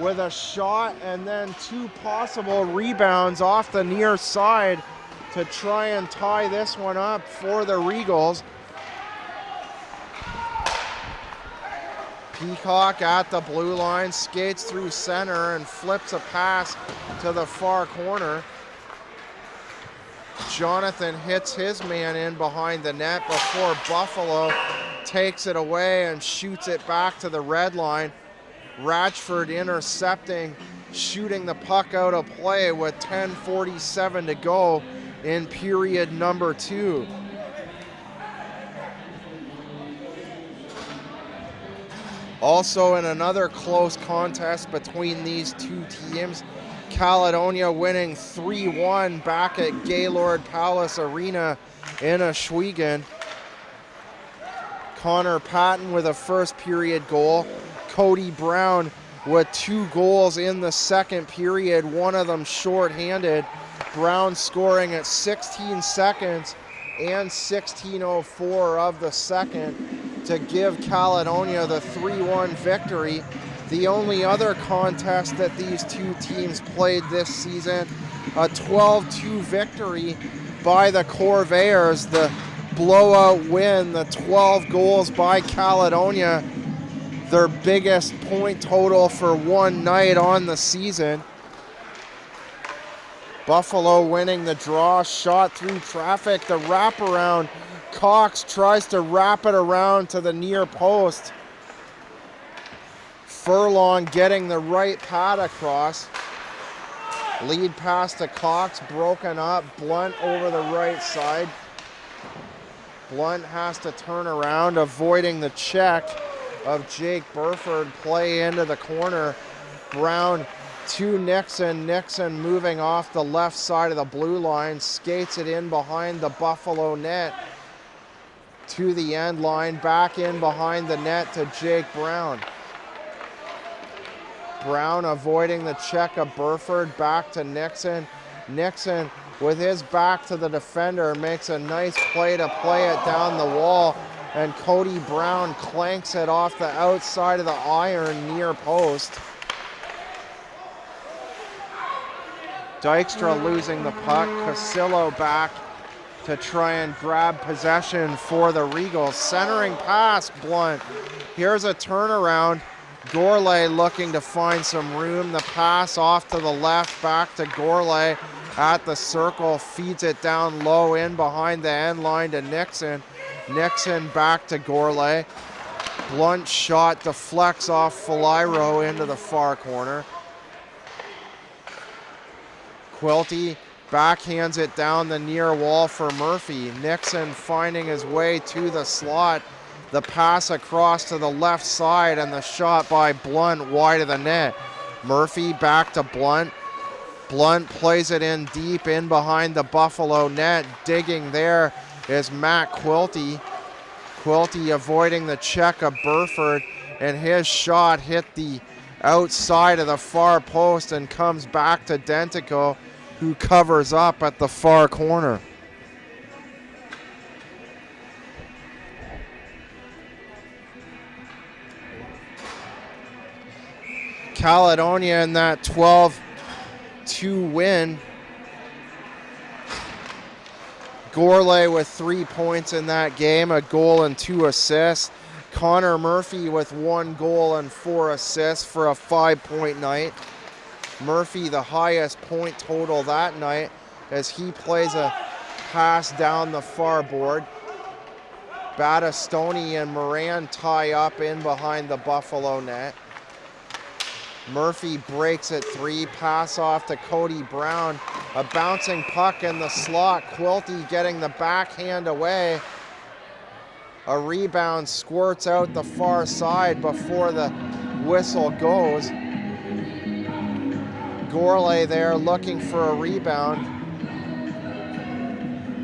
with a shot and then two possible rebounds off the near side to try and tie this one up for the Regals. Peacock at the blue line, skates through center and flips a pass to the far corner. Jonathan hits his man in behind the net before Buffalo takes it away and shoots it back to the red line. Ratchford intercepting, shooting the puck out of play with 10:47 to go in period number 2. Also in another close contest between these two teams, Caledonia winning 3-1 back at Gaylord Palace Arena in Ohsweken. Connor Patton with a first period goal. Cody Brown with 2 goals in the second period, one of them shorthanded. Brown scoring at 16 seconds and 16:04 of the second to give Caledonia the 3-1 victory. The only other contest that these two teams played this season, a 12-2 victory by the Corvairs, the blowout win, the 12 goals by Caledonia, their biggest point total for one night on the season. Buffalo winning the draw, shot through traffic, the wraparound. Cox tries to wrap it around to the near post. Furlong getting the right pad across. Lead pass to Cox, broken up. Blunt over the right side. Blunt has to turn around, avoiding the check of Jake Burford. Play into the corner. Brown to Nixon. Nixon moving off the left side of the blue line. Skates it in behind the Buffalo net. To the end line. Back in behind the net to Jake Brown. Brown avoiding the check of Burford. Back to Nixon. Nixon with his back to the defender makes a nice play to play it down the wall. And Cody Brown clanks it off the outside of the iron near post. Dykstra losing the puck. Casillo back to try and grab possession for the Regals. Centering pass, Blunt. Here's a turnaround. Gourlay looking to find some room. The pass off to the left, back to Gourlay at the circle. Feeds it down low in behind the end line to Nixon. Nixon back to Gourlay. Blunt shot deflects off Faliro into the far corner. Quilty backhands it down the near wall for Murphy. Nixon finding his way to the slot. The pass across to the left side and the shot by Blunt wide of the net. Murphy back to Blunt. Blunt plays it in deep in behind the Buffalo net. Digging there is Matt Quilty. Quilty avoiding the check of Burford, and his shot hit the outside of the far post and comes back to Dentico, who covers up at the far corner. Caledonia in that 12-2 win. Gourlay with 3 points in that game, a goal and 2 assists. Connor Murphy with 1 goal and 4 assists for a 5-point night. Murphy the highest point total that night as he plays a pass down the far board. Battistoni and Moran tie up in behind the Buffalo net. Murphy breaks it 3, pass off to Cody Brown. A bouncing puck in the slot. Quilty getting the backhand away. A rebound squirts out the far side before the whistle goes. Gourlay there looking for a rebound.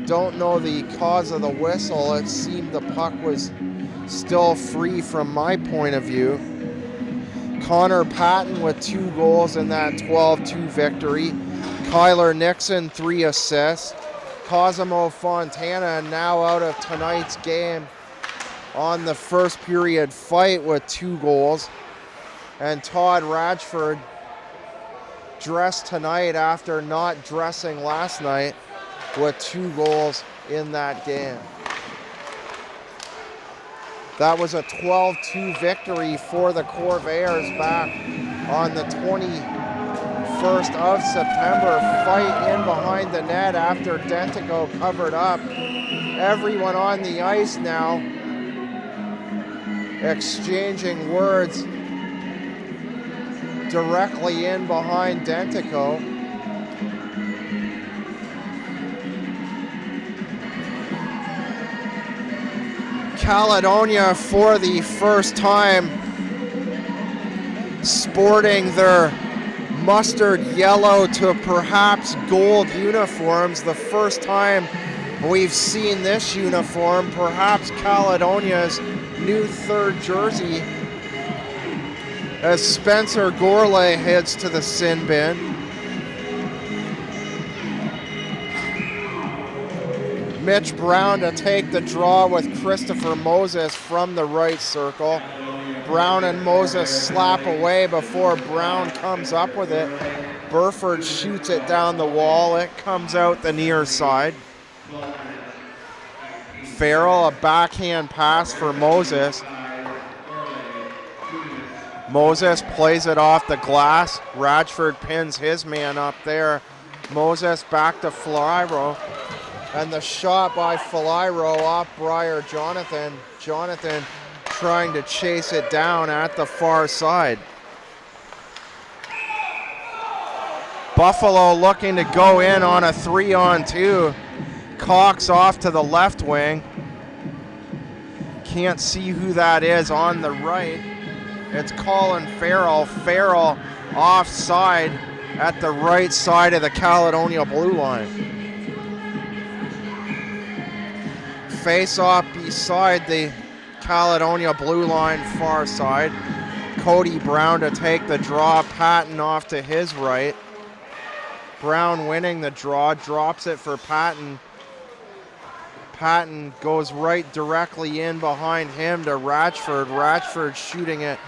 Don't know the cause of the whistle. It seemed the puck was still free from my point of view. Connor Patton with 2 goals in that 12-2 victory. Kyler Nixon 3 assists. Cosimo Fontana now out of tonight's game on the first period fight with 2 goals. And Todd Radford dressed tonight after not dressing last night with 2 goals in that game. That was a 12-2 victory for the Corvairs back on the 21st of September. Fight in behind the net after Dentico covered up. Everyone on the ice now exchanging words directly in behind Dentico. Caledonia for the first time sporting their mustard yellow to perhaps gold uniforms. The first time we've seen this uniform, perhaps Caledonia's new 3rd jersey, as Spencer Gourlay heads to the sin bin. Mitch Brown to take the draw with Christopher Moses from the right circle. Brown and Moses slap away before Brown comes up with it. Burford shoots it down the wall. It comes out the near side. Farrell, a backhand pass for Moses. Moses plays it off the glass. Radford pins his man up there. Moses back to Flyro. And the shot by Flyro off Briar Jonathan. Jonathan trying to chase it down at the far side. Buffalo looking to go in on a 3-on-2. Cox off to the left wing. Can't see who that is on the right. It's Colin Farrell. Farrell offside at the right side of the Caledonia blue line. Face off beside the Caledonia blue line far side. Cody Brown to take the draw. Patton off to his right. Brown winning the draw, drops it for Patton. Patton goes right directly in behind him to Ratchford. Ratchford shooting it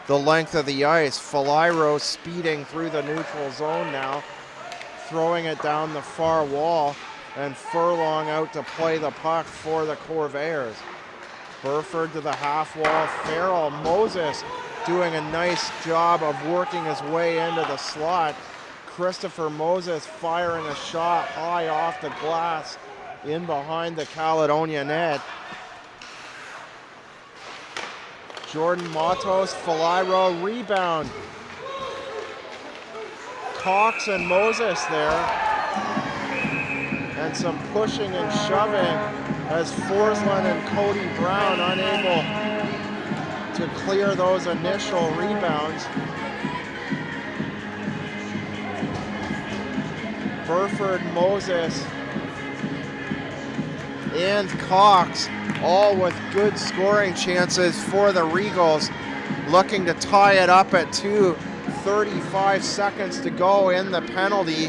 the length of the ice. Flyro speeding through the neutral zone now, throwing it down the far wall, and Furlong out to play the puck for the Corvairs. Burford to the half wall. Farrell, Moses doing a nice job of working his way into the slot. Christopher Moses firing a shot high off the glass in behind the Caledonia net. Jordan Matos, Flyro, rebound. Cox and Moses there. And some pushing and shoving as Forsland and Cody Brown unable to clear those initial rebounds. Burford, Moses, and Cox, all with good scoring chances for the Regals, looking to tie it up at 2. 35 seconds to go in the penalty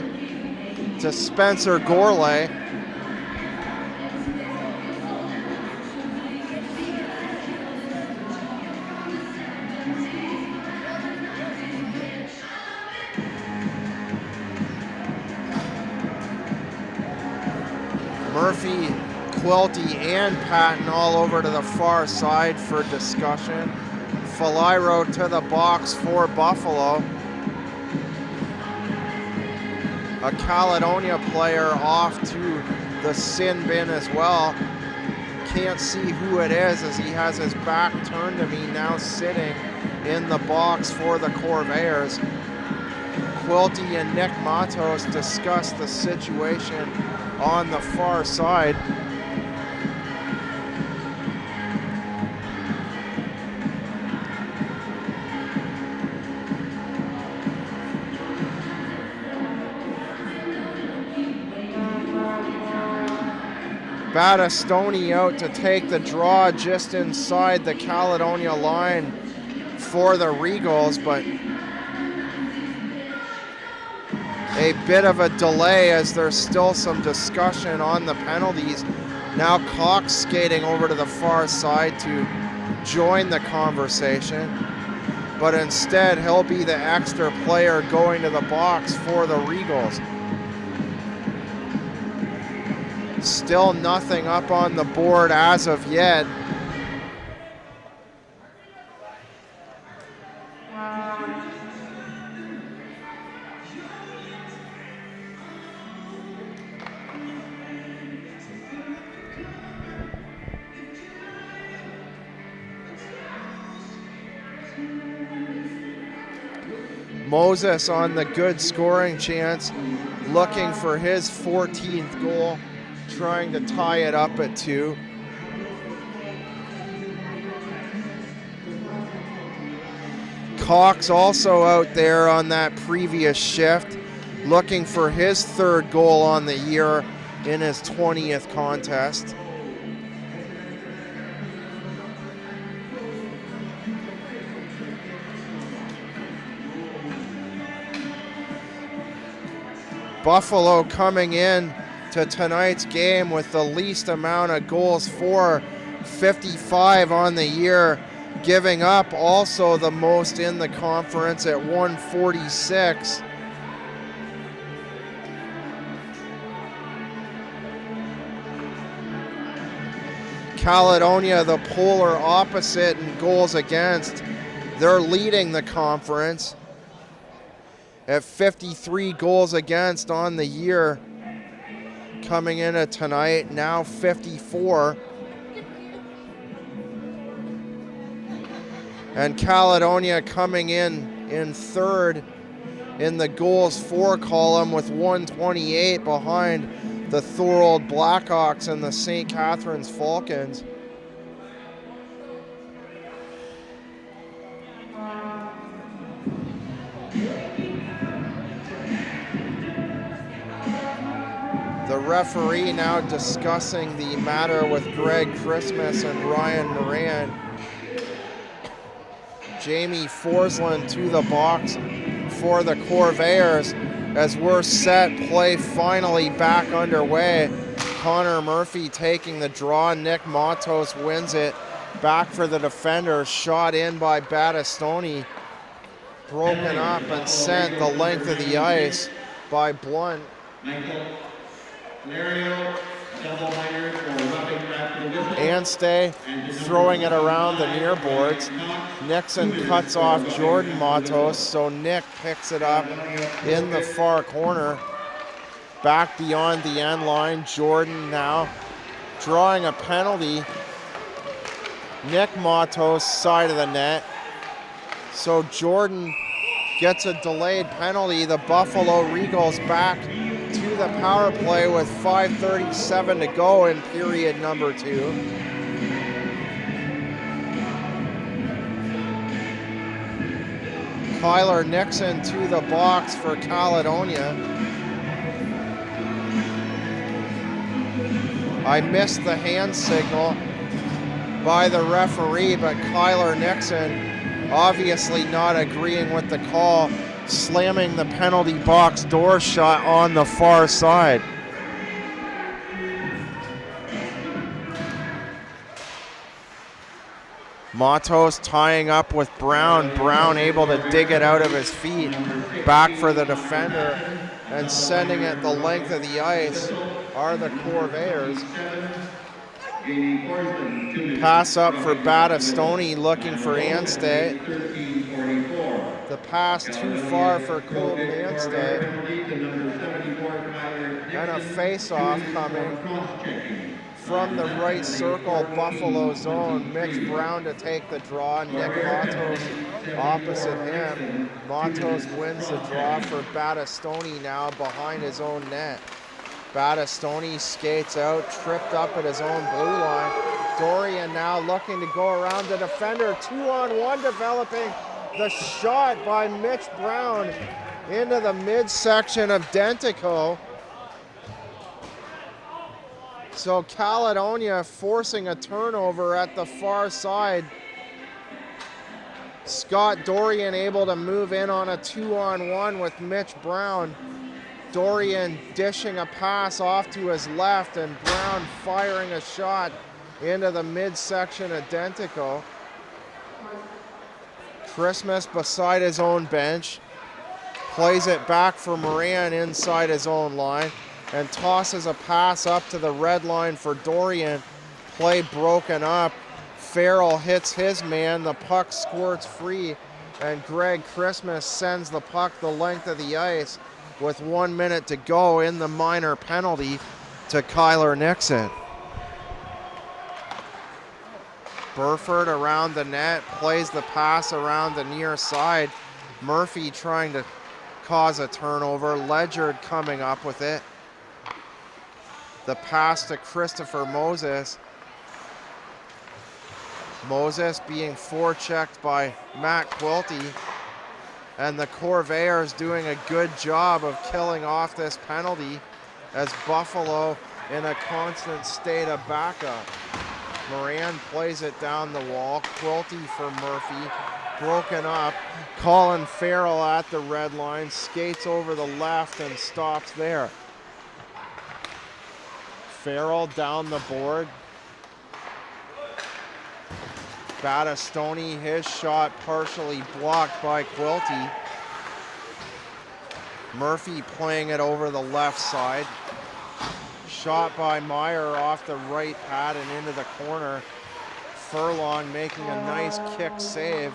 to Spencer Gourlay. Murphy, Quilty, and Patton all over to the far side for discussion. Flyro to the box for Buffalo. A Caledonia player off to the sin bin as well. Can't see who it is as he has his back turned to me, now sitting in the box for the Corvairs. Quilty and Nick Matos discuss the situation on the far side. Battistoni out to take the draw just inside the Caledonia line for the Regals, but a bit of a delay as there's still some discussion on the penalties. Now Cox skating over to the far side to join the conversation, but instead he'll be the extra player going to the box for the Regals. Still nothing up on the board as of yet. Moses on the good scoring chance, looking for his 14th goal, trying to tie it up at 2. Cox also out there on that previous shift, looking for his 3rd goal on the year in his 20th contest. Buffalo coming in to tonight's game with the least amount of goals for, 55 on the year, giving up also the most in the conference at 146. Caledonia, the polar opposite in goals against. They're leading the conference at 53 goals against on the year. Coming in at tonight, now 54. And Caledonia coming in third in the goals for column with 128 behind the Thorold Blackhawks and the St. Catharines Falcons. The referee now discussing the matter with Greg Christmas and Ryan Moran. Jamie Forsland to the box for the Corvairs as we're set, play finally back underway. Connor Murphy taking the draw. Nick Matos wins it. Back for the defender. Shot in by Battistoni. Broken up and sent the length of the ice by Blunt. Anstey throwing it around the near boards. Nixon cuts off Jordan Matos, so Nick picks it up in the far corner. Back beyond the end line, Jordan now drawing a penalty. Nick Matos side of the net. So Jordan gets a delayed penalty. The Buffalo Regals back to the power play with 5:37 to go in period number 2. Kyler Nixon to the box for Caledonia. I missed the hand signal by the referee, but Kyler Nixon obviously not agreeing with the call, slamming the penalty box door shut on the far side. Matos tying up with Brown. Brown able to dig it out of his feet. Back for the defender and sending it the length of the ice are the Corvairs. Pass up for Battistoni looking for Anstey. The pass too far for Colton Anstey. And a face-off coming from the right circle Buffalo zone. Mitch Brown to take the draw. Nick Matos opposite him. Matos wins the draw for Battistoni now behind his own net. Battistoni skates out, tripped up at his own blue line. Dorian now looking to go around the defender. 2-on-1 developing. The shot by Mitch Brown into the midsection of Dentico. So Caledonia forcing a turnover at the far side. Scott Dorian able to move in on a 2-on-1 with Mitch Brown. Dorian dishing a pass off to his left and Brown firing a shot into the midsection of Dentico. Christmas beside his own bench. Plays it back for Moran inside his own line and tosses a pass up to the red line for Dorian. Play broken up. Farrell hits his man. The puck squirts free and Greg Christmas sends the puck the length of the ice with 1 minute to go in the minor penalty to Kyler Nixon. Burford around the net, plays the pass around the near side. Murphy trying to cause a turnover. Ledgerd coming up with it. The pass to Christopher Moses. Moses being forechecked by Matt Quilty. And the Corvairs doing a good job of killing off this penalty as Buffalo in a constant state of backup. Moran plays it down the wall. Quilty for Murphy. Broken up. Colin Farrell at the red line. Skates over the left and stops there. Farrell down the board. Battistoni, his shot partially blocked by Quilty. Murphy playing it over the left side. Shot by Meyer off the right pad and into the corner. Furlong making a nice kick save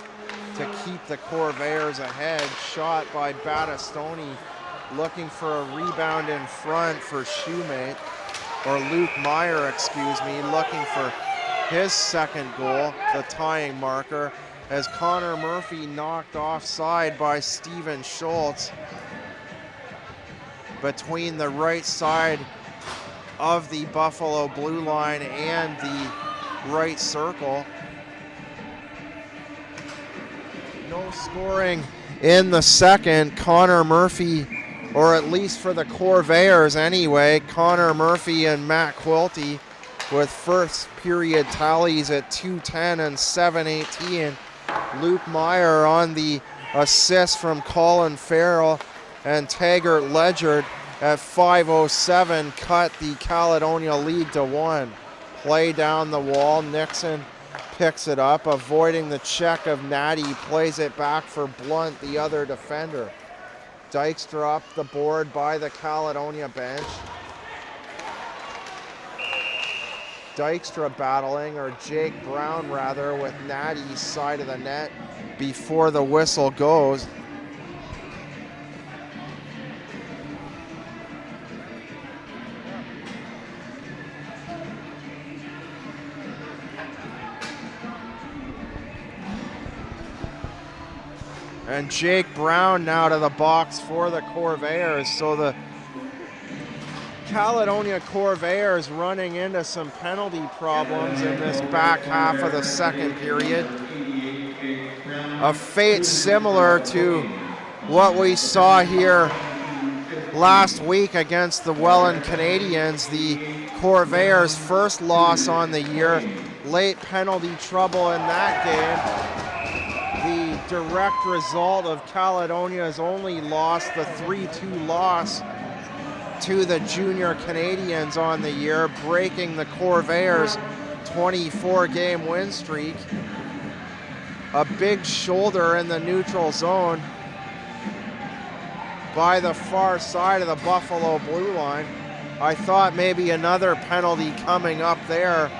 to keep the Corvairs ahead. Shot by Battistoni, looking for a rebound in front for Shoemate, or Luke Meyer, excuse me, looking for his second goal, the tying marker, as Connor Murphy knocked offside by Steven Schultz between the right side of the Buffalo blue line and the right circle. No scoring in the second. Connor Murphy, or at least for the Corvairs anyway, Connor Murphy and Matt Quilty with first period tallies at 2:10 and 7:18. Luke Meyer on the assist from Colin Farrell, and Taggart Ledgerd at 5:07 cut the Caledonia lead to 1. Play down the wall. Nixon picks it up, avoiding the check of Natty, plays it back for Blunt, the other defender. Dykstra up the board by the Caledonia bench. Dykstra battling, or Jake Brown rather, with Natty's side of the net before the whistle goes. And Jake Brown now to the box for the Corvairs. So the Caledonia Corvairs running into some penalty problems in this back half of the second period. A fate similar to what we saw here last week against the Welland Canadians. The Corvairs' first loss on the year, late penalty trouble in that game. The direct result of Caledonia's only loss, the 3-2 loss to the Junior Canadians on the year, breaking the Corvairs' 24-game win streak. A big shoulder in the neutral zone by the far side of the Buffalo blue line. I thought maybe another penalty coming up there.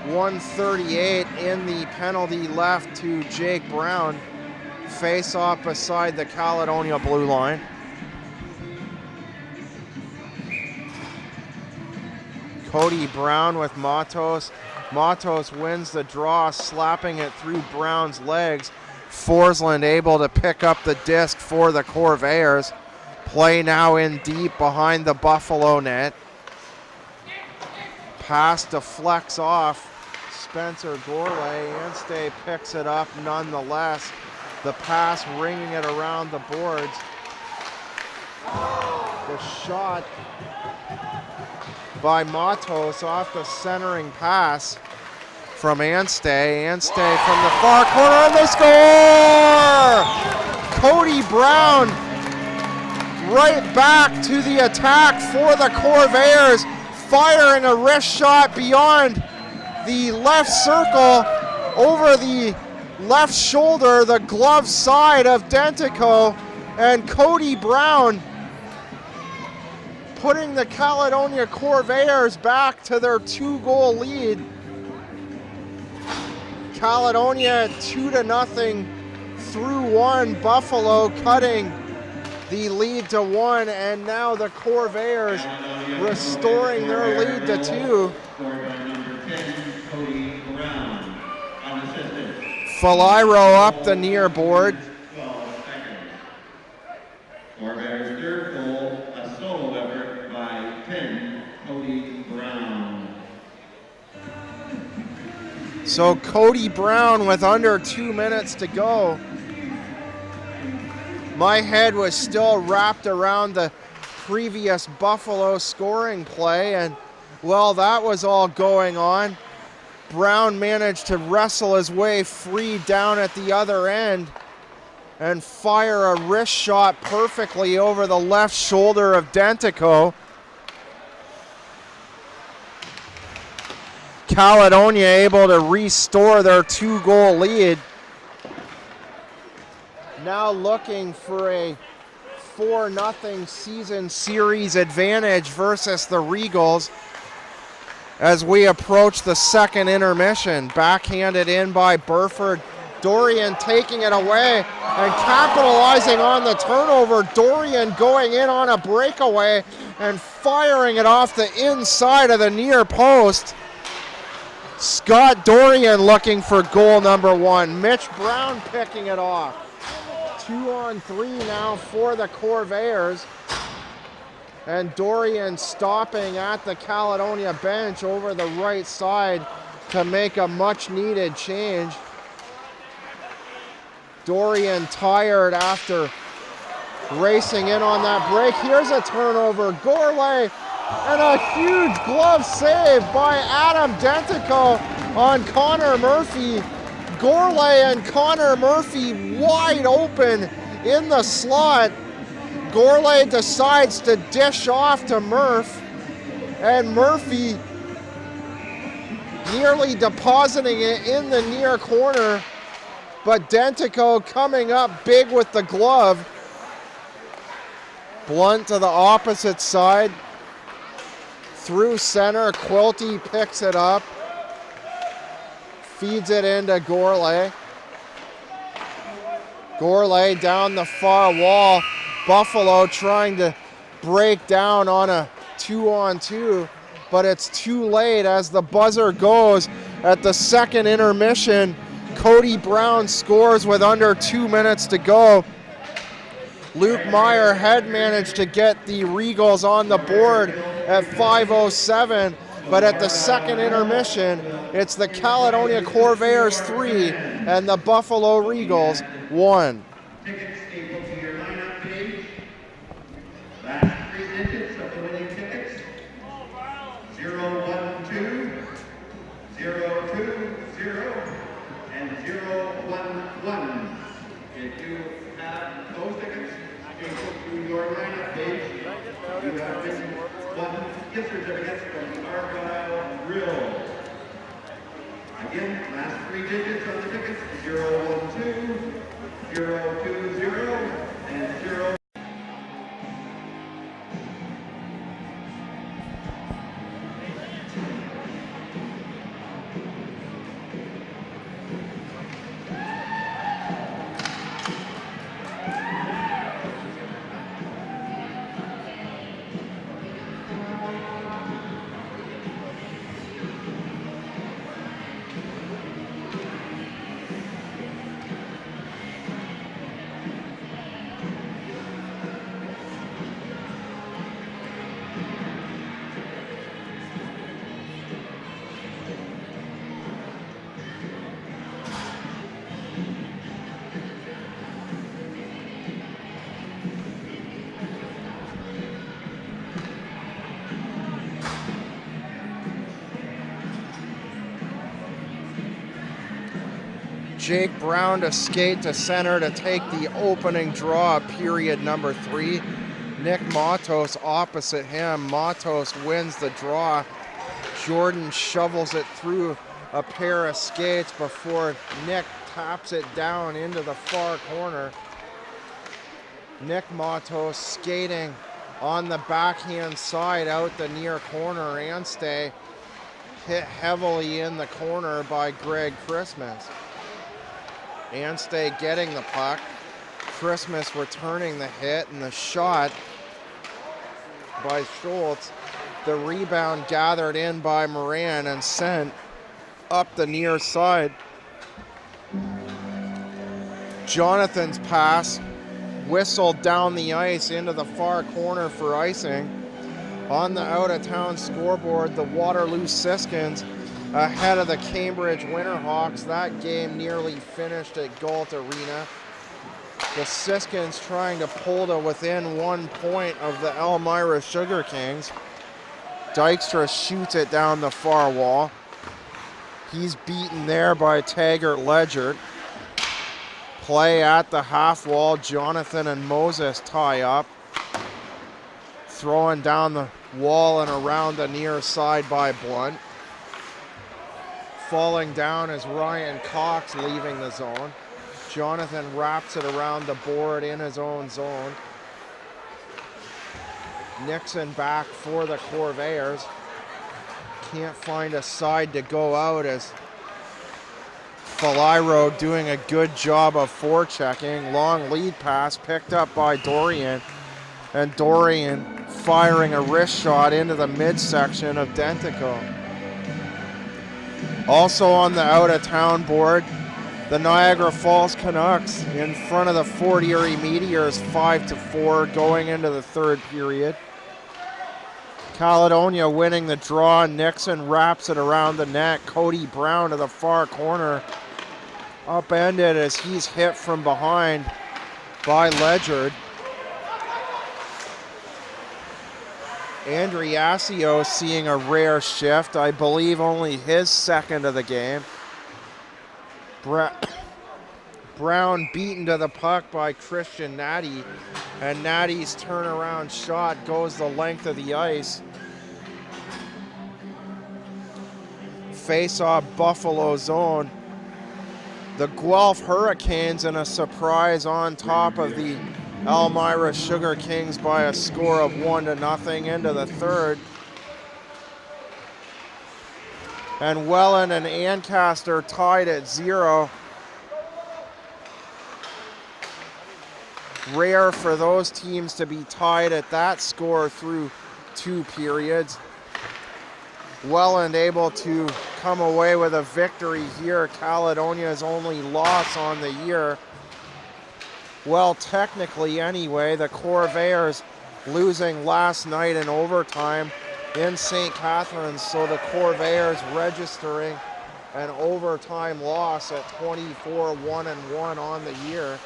1:38 in the penalty left to Jake Brown. Face off beside the Caledonia blue line. Cody Brown with Matos. Matos wins the draw, slapping it through Brown's legs. Forsland able to pick up the disc for the Corvairs. Play now in deep behind the Buffalo net. Pass deflects off Spencer Gourlay. Anstey picks it up nonetheless. The pass ringing it around the boards. The shot by Matos off the centering pass from Anstey. Anstey from the far corner, and they score! Cody Brown right back to the attack for the Corvairs, firing a wrist shot beyond the left circle over the left shoulder, the glove side of Dentico, and Cody Brown putting the Caledonia Corvairs back to their 2-goal lead. Caledonia 2-0 through 1. Buffalo cutting the lead to 1, and now the Corvairs restoring their lead to 2. Faliro up the near board. Corvairs' third goal, a solo effort by 10, Cody Brown. So Cody Brown with under 2 minutes to go. My head was still wrapped around the previous Buffalo scoring play, and while that was all going on, Brown managed to wrestle his way free down at the other end and fire a wrist shot perfectly over the left shoulder of Dentico. Caledonia able to restore their 2-goal lead. Now looking for a 4-0 season series advantage versus the Regals as we approach the second intermission. Backhanded in by Burford. Dorian taking it away and capitalizing on the turnover. Dorian going in on a breakaway and firing it off the inside of the near post. Scott Dorian looking for goal number 1. Mitch Brown picking it off. 2-on-3 now for the Corvairs. And Dorian stopping at the Caledonia bench over the right side to make a much needed change. Dorian tired after racing in on that break. Here's a turnover. Gourlay and a huge glove save by Adam Dentico on Connor Murphy. Gourlay and Connor Murphy wide open in the slot. Gourlay decides to dish off to Murph, and Murphy nearly depositing it in the near corner, but Dentico coming up big with the glove. Blunt to the opposite side. Through center, Quilty picks it up. Feeds it into Gourlay. Gourlay down the far wall. Buffalo trying to break down on a 2-on-2, but it's too late as the buzzer goes at the second intermission. Cody Brown scores with under 2 minutes to go. Luke Meyer had managed to get the Regals on the board at 5:07, but at the second intermission, it's the Caledonia Corvairs 3 and the Buffalo Regals 1. Tickets equal to your lineup page. Last 3 digits of the winning tickets. 012, 020, and 011. If you have those tickets equal to your lineup page, you have been one gift certificates from Argyle Grill. Again, last 3 digits on the tickets, 012, 020, and 0. Jake Brown to skate to center to take the opening draw of period number 3. Nick Matos opposite him. Matos wins the draw. Jordan shovels it through a pair of skates before Nick taps it down into the far corner. Nick Matos skating on the backhand side out the near corner. Anstey hit heavily in the corner by Greg Christmas. Anstey getting the puck. Christmas returning the hit and the shot by Schultz. The rebound gathered in by Moran and sent up the near side. Jonathan's pass whistled down the ice into the far corner for icing. On the out-of-town scoreboard, the Waterloo Siskins ahead of the Cambridge Winterhawks. That game nearly finished at Galt Arena. The Siskins trying to pull to within 1 point of the Elmira Sugar Kings. Dykstra shoots it down the far wall. He's beaten there by Taggart Ledgert. Play at the half wall. Jonathan and Moses tie up. Throwing down the wall and around the near side by Blunt. Falling down is Ryan Cox leaving the zone. Jonathan wraps it around the board in his own zone. Nixon back for the Corvairs. Can't find a side to go out as Faliro doing a good job of forechecking. Long lead pass picked up by Dorian. And Dorian firing a wrist shot into the midsection of Dentico. Also on the out-of-town board, the Niagara Falls Canucks in front of the Fort Erie Meteors 5-4 going into the third period. Caledonia winning the draw. Nixon wraps it around the net. Cody Brown to the far corner. Upended as he's hit from behind by Ledgerd. Andriasio seeing a rare shift. I believe only his second of the game. Brown beaten to the puck by Christian Natty, and Natty's turnaround shot goes the length of the ice. Face-off Buffalo zone. The Guelph Hurricanes in a surprise on top of the Elmira Sugar Kings by a score of 1-0 into the third. And Welland and Ancaster tied at 0. Rare for those teams to be tied at that score through 2 periods. Welland able to come away with a victory here. Caledonia's only loss on the year. Well, technically anyway, the Corvairs losing last night in overtime in St. Catharines, so the Corvairs registering an overtime loss at 24-1-1 on the year.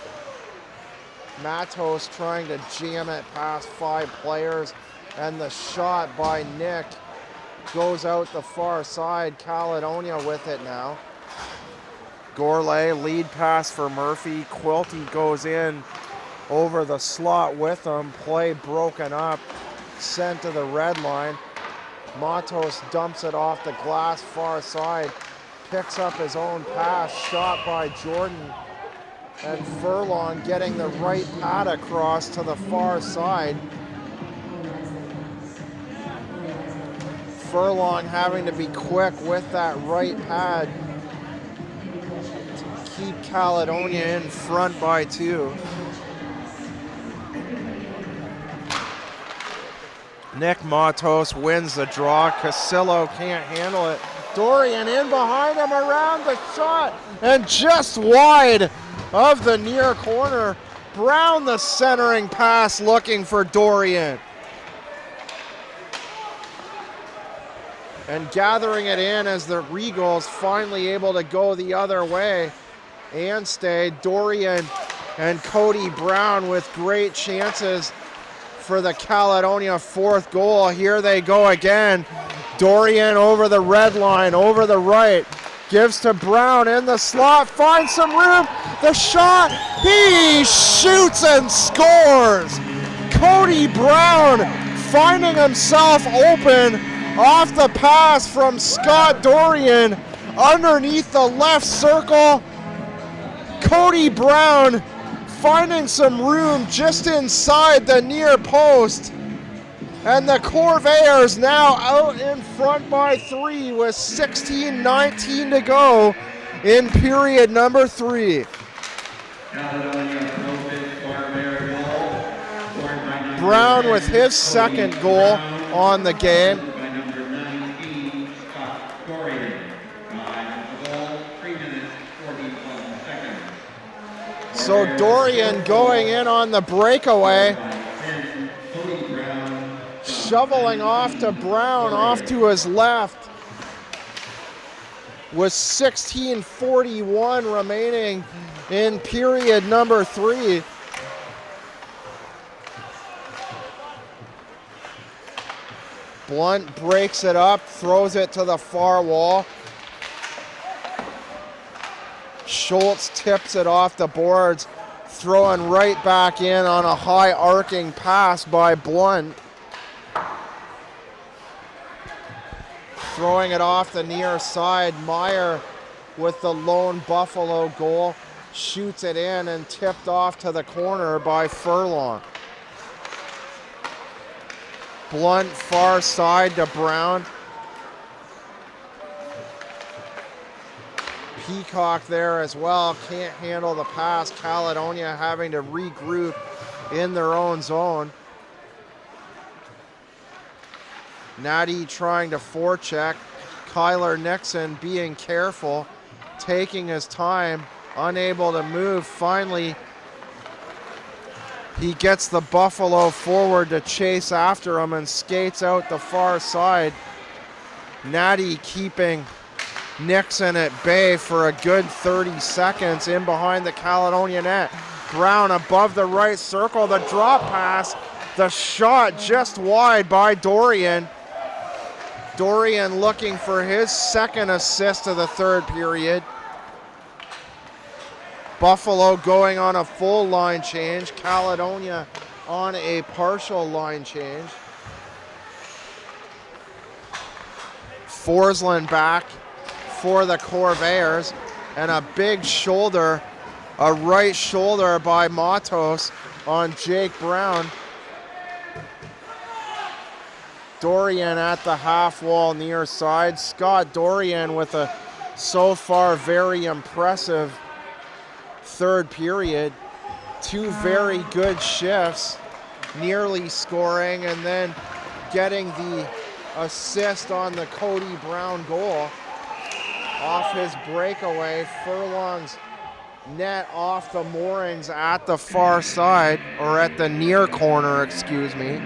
Matos trying to jam it past 5 players, and the shot by Nick goes out the far side. Caledonia with it now. Gourlay, lead pass for Murphy. Quilty goes in over the slot with him. Play broken up, sent to the red line. Matos dumps it off the glass far side, picks up his own pass, shot by Jordan. And Furlong getting the right pad across to the far side. Furlong having to be quick with that right pad to keep Caledonia in front by 2. Nick Matos wins the draw. Casillo can't handle it. Dorian in behind him around the shot and just wide of the near corner. Brown the centering pass looking for Dorian. And gathering it in as the Regals finally able to go the other way and stay. Dorian and Cody Brown with great chances for the Caledonia 4th goal. Here they go again. Dorian over the red line, over the right. Gives to Brown in the slot, finds some room. The shot, he shoots and scores. Cody Brown finding himself open off the pass from Scott Dorian underneath the left circle. Cody Brown finding some room just inside the near post. And the Corvairs now out in front by 3 with 16:19 to go in period number 3. Caledonia Pro-Fit Corvairs goal, scored by number Brown 10, with his second goal Brown, on the game. by number 19, Scott Dorian. Time of the goal, 3 minutes, 41 seconds. So Dorian going in on the breakaway, Cody Brown, shoveling off to Brown, off to his left, with 16:41 remaining in period number 3. Blunt breaks it up, throws it to the far wall. Schultz tips it off the boards, throwing right back in on a high arcing pass by Blunt. Throwing it off the near side. Meyer with the lone Buffalo goal. Shoots it in and tipped off to the corner by Furlong. Blunt far side to Brown. Peacock there as well. Can't handle the pass. Caledonia having to regroup in their own zone. Natty trying to forecheck. Kyler Nixon being careful, taking his time, unable to move. Finally, he gets the Buffalo forward to chase after him and skates out the far side. Natty keeping Nixon at bay for a good 30 seconds in behind the Caledonia net. Brown above the right circle, the drop pass, the shot just wide by Dorian. Dorian looking for his second assist of the third period. Buffalo going on a full line change. Caledonia on a partial line change. Forsland back for the Corvairs, and a big shoulder, a right shoulder by Matos on Jake Brown. Dorian at the half wall near side. Scott Dorian with a so far very impressive third period. Two very good shifts, nearly scoring and then getting the assist on the Cody Brown goal off his breakaway. Furlong's net off the moorings at the far side, or at the near corner, excuse me.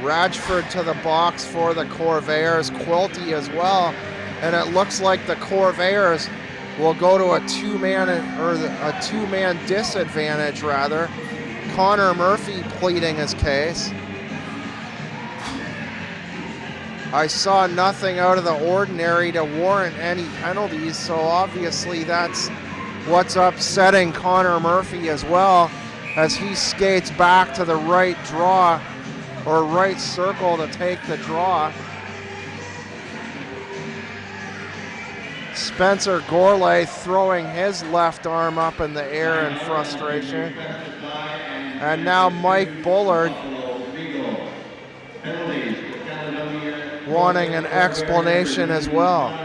Radford to the box for the Corvairs, Quilty as well, and it looks like the Corvairs will go to a two-man disadvantage rather. Connor Murphy pleading his case. I saw nothing out of the ordinary to warrant any penalties, so obviously that's what's upsetting Connor Murphy as well, as he skates back to the right draw, or right circle, to take the draw. Spencer Gourlay throwing his left arm up in the air in frustration. And now Mike Bullard wanting an explanation as well.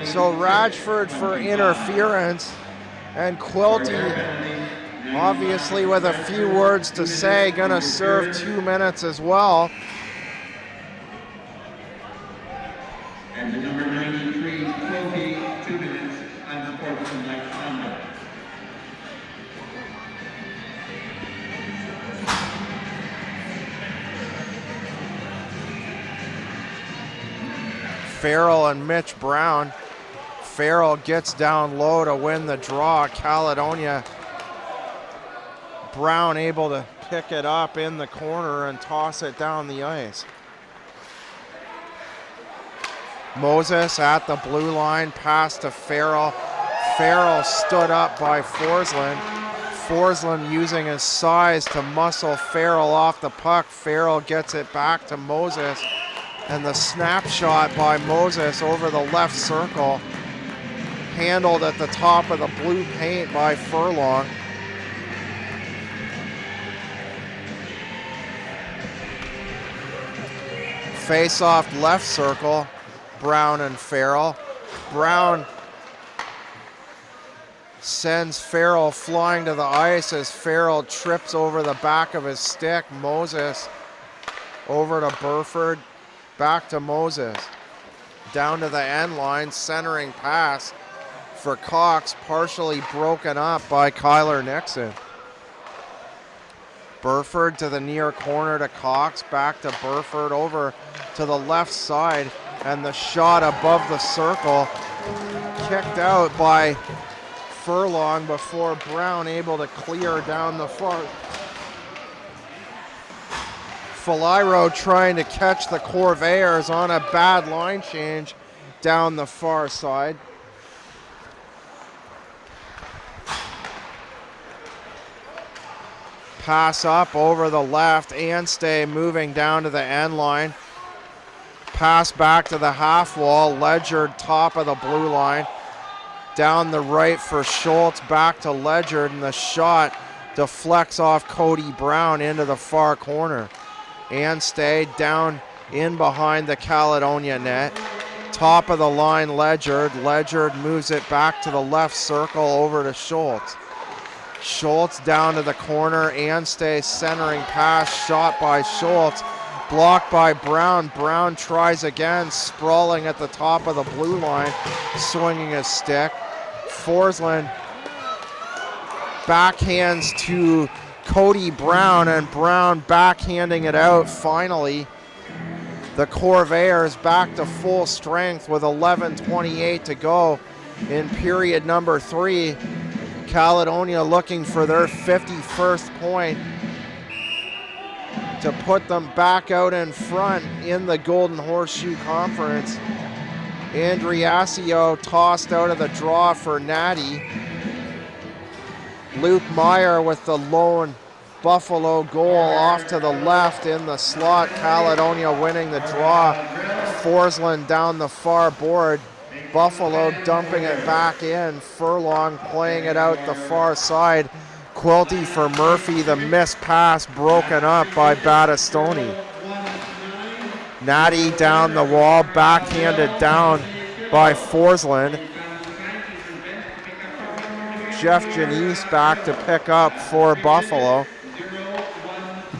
So Radford for interference, and Quilty obviously with a few words to say, gonna serve 2 minutes as well. And the number 93, Quilty, 2 minutes, unsportsmanlike conduct. Farrell and Mitch Brown. Farrell gets down low to win the draw. Caledonia. Brown able to pick it up in the corner and toss it down the ice. Moses at the blue line, pass to Farrell. Farrell stood up by Forsland. Forsland using his size to muscle Farrell off the puck. Farrell gets it back to Moses, and the snapshot by Moses over the left circle, handled at the top of the blue paint by Furlong. Face off left circle, Brown and Farrell. Brown sends Farrell flying to the ice as Farrell trips over the back of his stick. Moses over to Burford, back to Moses. Down to the end line, centering pass for Cox, partially broken up by Kyler Nixon. Burford to the near corner to Cox, back to Burford, over to the left side, and the shot above the circle kicked out by Furlong before Brown able to clear down the far. Faliro trying to catch the Corvairs on a bad line change down the far side. Pass up over the left, Anstey moving down to the end line. Pass back to the half wall, Ledger top of the blue line. Down the right for Schultz, back to Ledger, and the shot deflects off Cody Brown into the far corner. Anstey down in behind the Caledonia net. Top of the line, Ledger. Ledger moves it back to the left circle over to Schultz. Schultz down to the corner. Anstey centering pass, shot by Schultz. Blocked by Brown. Brown tries again, sprawling at the top of the blue line, swinging his stick. Forsland backhands to Cody Brown, and Brown backhanding it out finally. The Corvairs back to full strength with 11:28 to go in period number 3. Caledonia looking for their 51st point to put them back out in front in the Golden Horseshoe Conference. Andriasio tossed out of the draw for Natty. Luke Meyer with the lone Buffalo goal off to the left in the slot. Caledonia winning the draw. Forsland down the far board. Buffalo dumping it back in. Furlong playing it out the far side. Quilty for Murphy. The missed pass broken up by Battistoni. Natty down the wall, backhanded down by Forsland. Jeff Janice back to pick up for Buffalo.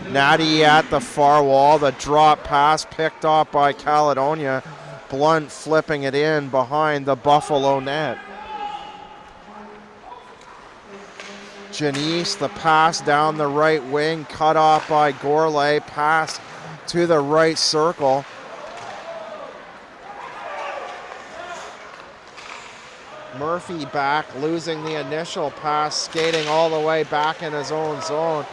Natty at the far wall, the drop pass picked off by Caledonia. Blunt flipping it in behind the Buffalo net. Janice, the pass down the right wing, cut off by Gourlay, pass to the right circle. Murphy back, losing the initial pass, skating all the way back in his own zone.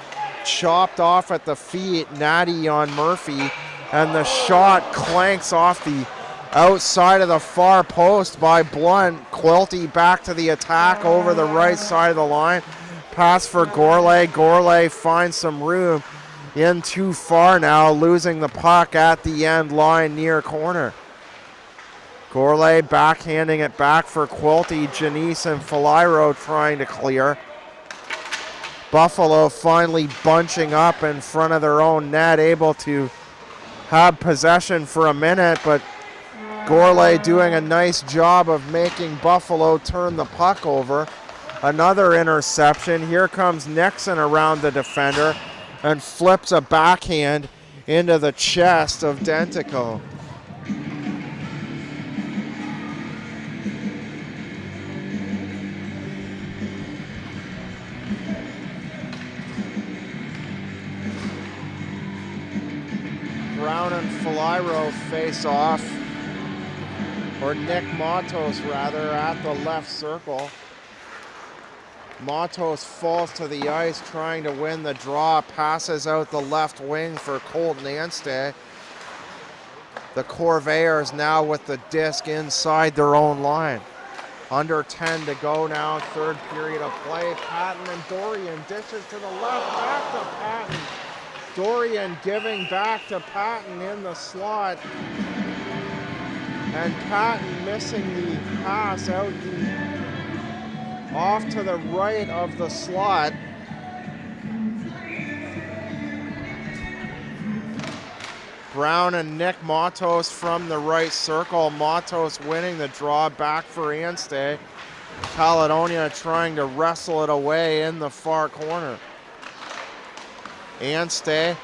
Chopped off at the feet, Natty on Murphy, and the shot clanks off the outside of the far post by Blunt. Quilty back to the attack over the right side of the line. Pass for Gourlay. Gourlay finds some room in too far now, losing the puck at the end line near corner. Gourlay backhanding it back for Quilty. Janice and Faliro trying to clear. Buffalo finally bunching up in front of their own net, able to have possession for a minute, but Gourlay doing a nice job of making Buffalo turn the puck over. Another interception. Here comes Nixon around the defender and flips a backhand into the chest of Dentico. Brown and Faliro face off, or Nick Matos rather, at the left circle. Matos falls to the ice trying to win the draw, passes out the left wing for Colton Anstey. The Corvairs now with the disc inside their own line. Under 10 to go now, third period of play. Patton and Dorian dishes to the left, back to Patton. Dorian giving back to Patton in the slot. And Patton missing the pass out off to the right of the slot. Brown and Nick Matos from the right circle. Matos winning the draw back for Anstey. Caledonia trying to wrestle it away in the far corner. Anstey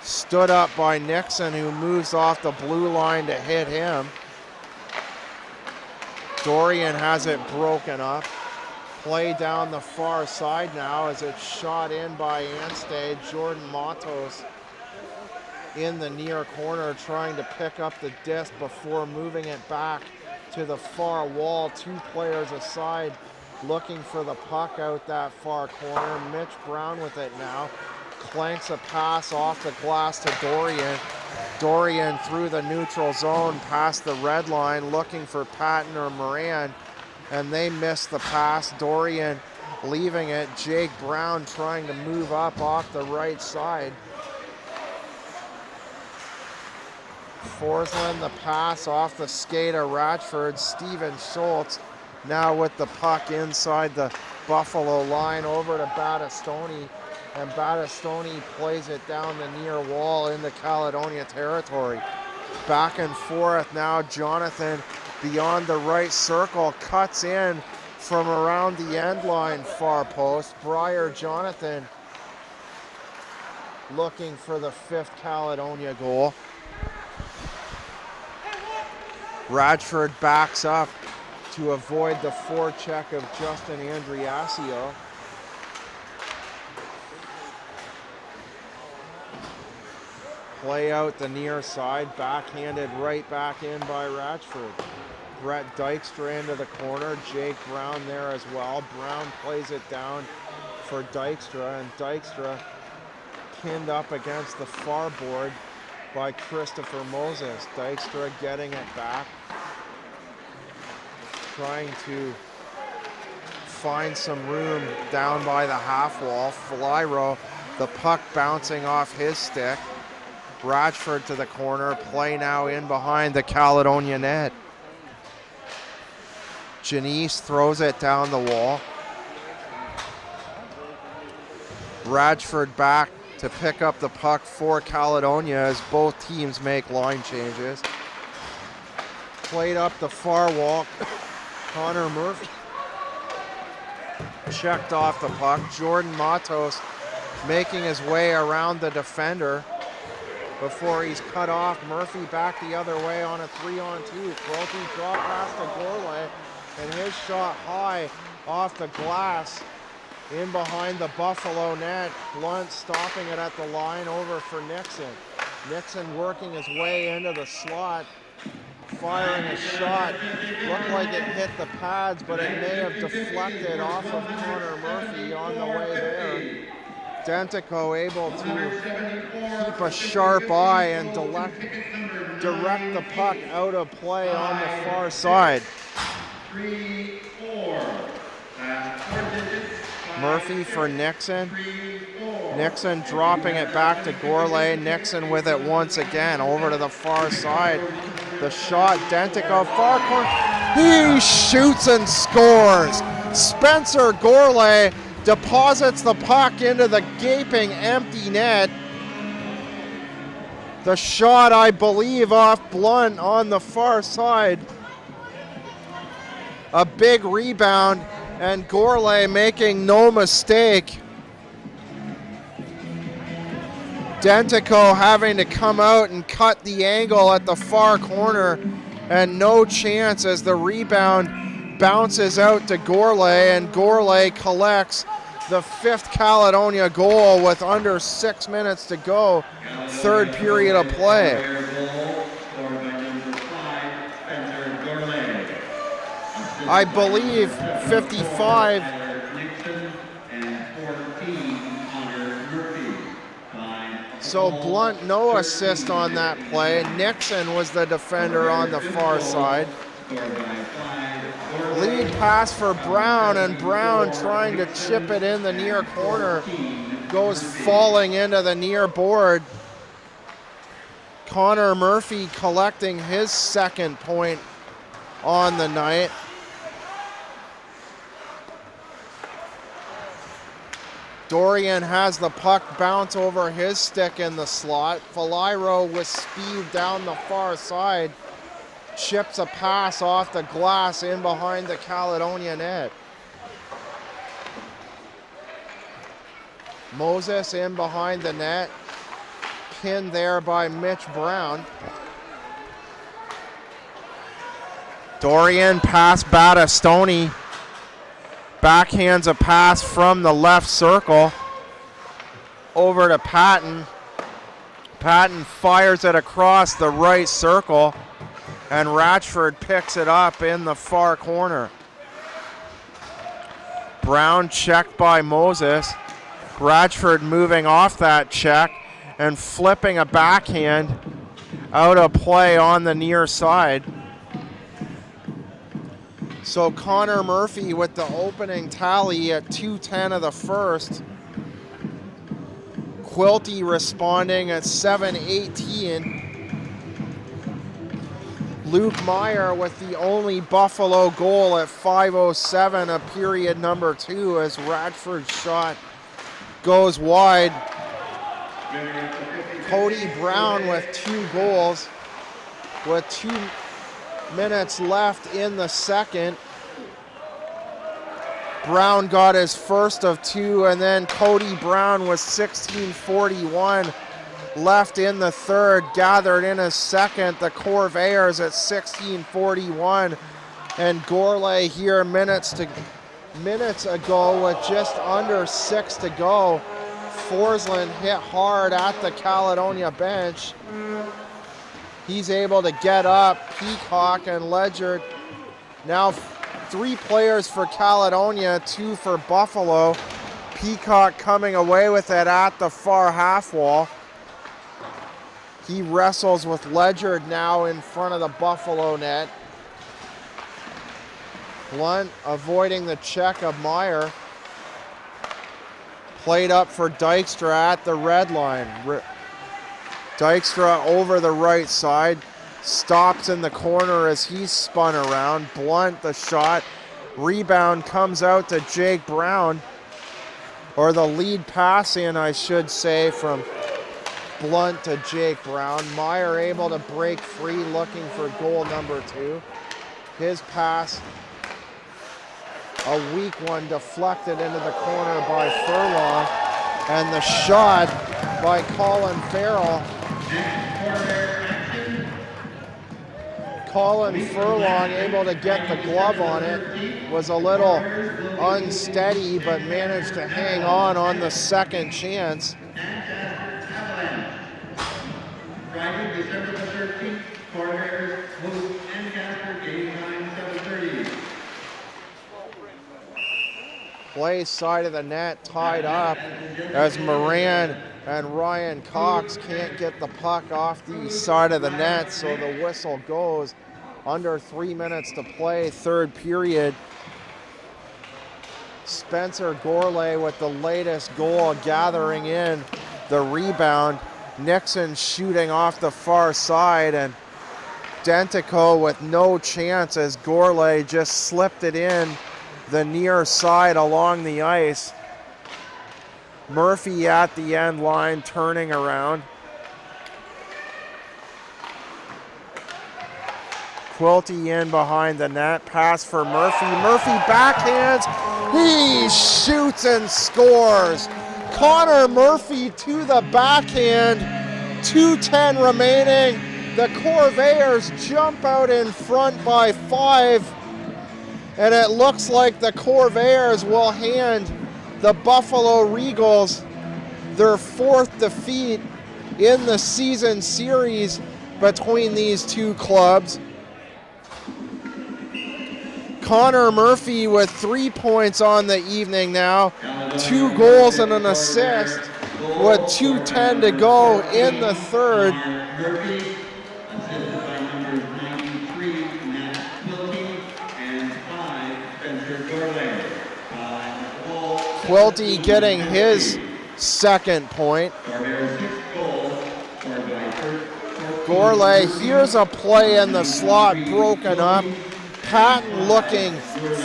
stood up by Nixon, who moves off the blue line to hit him. Dorian has it broken up. Play down the far side now as it's shot in by Anstey. Jordan Matos in the near corner, trying to pick up the disc before moving it back to the far wall. 2 players aside looking for the puck out that far corner. Mitch Brown with it now. Clanks a pass off the glass to Dorian. Dorian through the neutral zone past the red line looking for Patton or Moran, and they miss the pass. Dorian leaving it. Jake Brown trying to move up off the right side. Forsland the pass off the skate of Ratchford. Steven Schultz now with the puck inside the Buffalo line over to Battistoni, and Battistoni plays it down the near wall into Caledonia territory. Back and forth now. Jonathan beyond the right circle, cuts in from around the end line, far post. Briar Jonathan looking for the 5th Caledonia goal. Radford backs up to avoid the forecheck of Justin Andriasio. Play out the near side, backhanded right back in by Ratchford. Brett Dykstra into the corner, Jake Brown there as well. Brown plays it down for Dykstra, and Dykstra pinned up against the far board by Christopher Moses. Dykstra getting it back, trying to find some room down by the half wall. Flyro, the puck bouncing off his stick. Ratchford to the corner, play now in behind the Caledonia net. Janice throws it down the wall. Ratchford back to pick up the puck for Caledonia as both teams make line changes. Played up the far wall. Connor Murphy checked off the puck. Jordan Matos making his way around the defender before he's cut off. Murphy back the other way on a 3-on-2. Quilty drop pass to Gorley, and his shot high off the glass in behind the Buffalo net. Blunt stopping it at the line over for Nixon. Nixon working his way into the slot, firing a shot. Looked like it hit the pads, but it may have deflected off of Connor Murphy on the way there. Dentico able to keep a sharp eye and direct the puck out of play on the far side. 3-4. Murphy for Nixon. Nixon dropping it back to Gorley. Nixon with it once again over to the far side. The shot, Dentico, far corner. He shoots and scores. Spencer Gorley deposits the puck into the gaping empty net. The shot, I believe, off Blunt on the far side. A big rebound, and Gorley making no mistake. Dentico having to come out and cut the angle at the far corner, and no chance as the rebound bounces out to Gorley, and Gorley collects the 5th Caledonia goal with under 6 minutes to go, 3rd period of play. I believe 55. So Blunt, no assist on that play. Nixon was the defender on the far side. Lead pass for Brown, and Brown trying to chip it in the near corner. Goes falling into the near board. Connor Murphy collecting his 2nd point on the night. Dorian has the puck bounce over his stick in the slot. Falairo with speed down the far side chips a pass off the glass in behind the Caledonia net. Moses in behind the net, pinned there by Mitch Brown. Dorian pass Battistoni. Backhands a pass from the left circle over to Patton. Patton fires it across the right circle, and Ratchford picks it up in the far corner. Brown checked by Moses. Ratchford moving off that check and flipping a backhand out of play on the near side. So Connor Murphy with the opening tally at 2:10 of the first. Quilty responding at 7:18. Luke Meyer with the only Buffalo goal at 5:07 of period number 2 as Ratchford's shot goes wide. Cody Brown with 2 goals with 2 minutes left in the second. Brown got his first of 2, and then Cody Brown with 16:41 left in the third, gathered in his second. The Corvairs at 16:41, and Gourlay here minutes ago with just under 6 to go. Forsland hit hard at the Caledonia bench. He's able to get up. Peacock and Ledger. Now 3 players for Caledonia, 2 for Buffalo. Peacock coming away with it at the far half wall. He wrestles with Ledger now in front of the Buffalo net. Blunt avoiding the check of Meyer. Played up for Dykstra at the red line. Dykstra over the right side. Stops in the corner as he's spun around. Blunt the shot. Rebound comes out to Jake Brown. Or the lead pass in, I should say, from Blunt to Jake Brown. Meyer able to break free, looking for goal number 2. His pass, a weak one, deflected into the corner by Furlong. And the shot by Colin Farrell. Colin Furlong able to get the glove on it. Was a little unsteady, but managed to hang on the second chance. Friday, December the 13th, Corvairs host Ancaster, game time 7:30. Play side of the net tied up as Moran and Ryan Cox can't get the puck off the side of the net, so the whistle goes. Under 3 minutes to play, third period. Spencer Gourlay with the latest goal, gathering in the rebound. Nixon shooting off the far side, and Dentico with no chance as Gourlay just slipped it in the near side along the ice. Murphy at the end line turning around. Quilty in behind the net. Pass for Murphy. Murphy backhands. He shoots and scores. Connor Murphy to the backhand. 2:10 remaining. The Corvairs jump out in front by 5. And it looks like the Corvairs will hand the Buffalo Regals their 4th defeat in the season series between these 2 clubs. Connor Murphy with 3 points on the evening now, 2 goals and an assist with 2:10 to go in the third. Murphy, assisted by numbers 93, Matt Quilty, and 5, Spencer Gourlay. Quilty getting his second point. Corvairs 6 goals, scored by Gourlay, here's a play in the slot broken up. Patton looking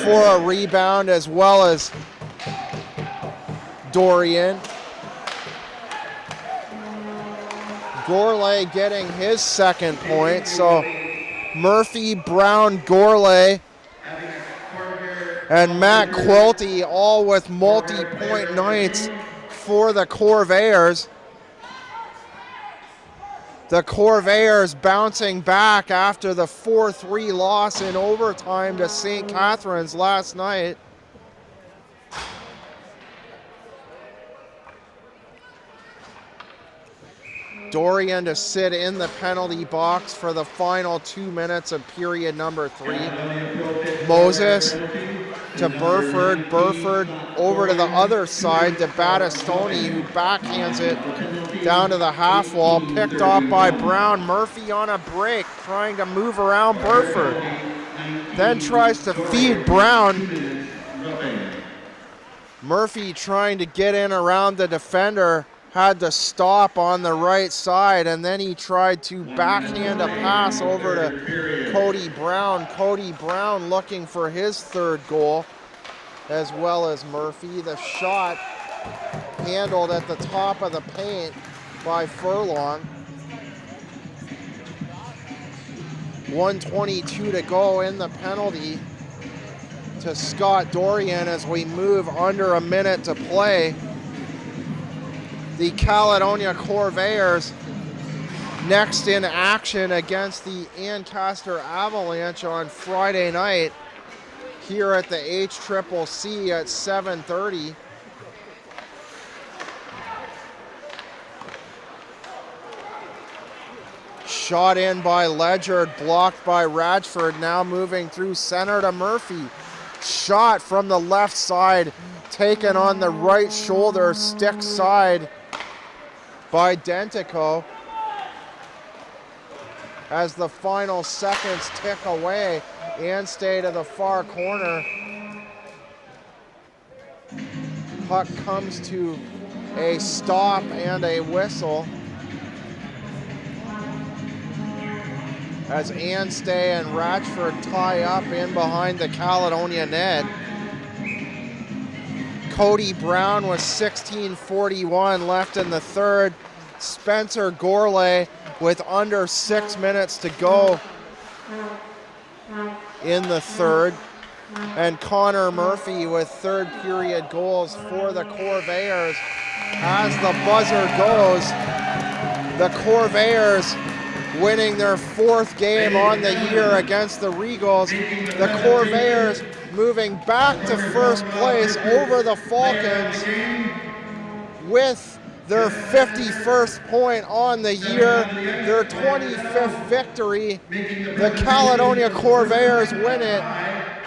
for a rebound as well as Dorian. Gourlay getting his second point. So Murphy, Brown, Gourlay, and Matt Quilty all with multi-point nights for the Corvairs. The Corvairs bouncing back after the 4-3 loss in overtime to St. Catharines last night. Dorian to sit in the penalty box for the final 2 minutes of period number 3. Moses to Burford. Burford over to the other side to Battistoni, who backhands it down to the half wall. Picked off by Brown. Murphy on a break, trying to move around Burford. Then tries to feed Brown. Murphy trying to get in around the defender. Had to stop on the right side, and then he tried to backhand a pass over to Cody Brown. Cody Brown looking for his 3rd goal, as well as Murphy. The shot handled at the top of the paint by Furlong. 1:22 to go in the penalty to Scott Dorian as we move under a minute to play. The Caledonia Corvairs next in action against the Ancaster Avalanche on Friday night here at the HCCC at 7:30. Shot in by Ledger, blocked by Radford, now moving through center to Murphy. Shot from the left side, taken on the right shoulder, stick side by Dentico. As the final seconds tick away, and stay to the far corner. Puck comes to a stop and a whistle as Anstey and Ratchford tie up in behind the Caledonia net. Cody Brown with 16:41 left in the 3rd. Spencer Gourlay with under 6 minutes to go in the 3rd. And Connor Murphy with 3rd period goals for the Corvairs. As the buzzer goes, the Corvairs winning their 4th game on the year against the Regals. The Corvairs moving back to first place over the Falcons with their 51st point on the year, their 25th victory. The Caledonia Corvairs win it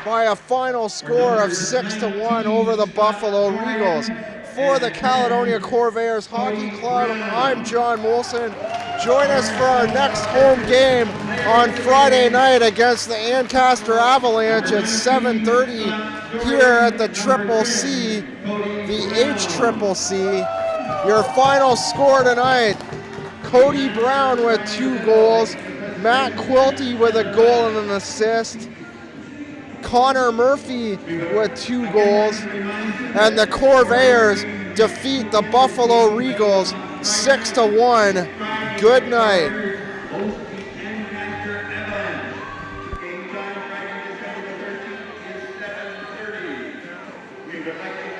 by a final score of 6-1 over the Buffalo Regals. For the Caledonia Corvairs Hockey Club, I'm John Molson. Join us for our next home game on Friday night against the Ancaster Avalanche at 7:30 here at the CCC, the HCCC. Your final score tonight, Cody Brown with 2 goals, Matt Quilty with a goal and an assist, Connor Murphy with 2 goals, and the Corvairs defeat the Buffalo Regals 6-1. Good night. Game time Friday, December the 13th is 7:30. We would like to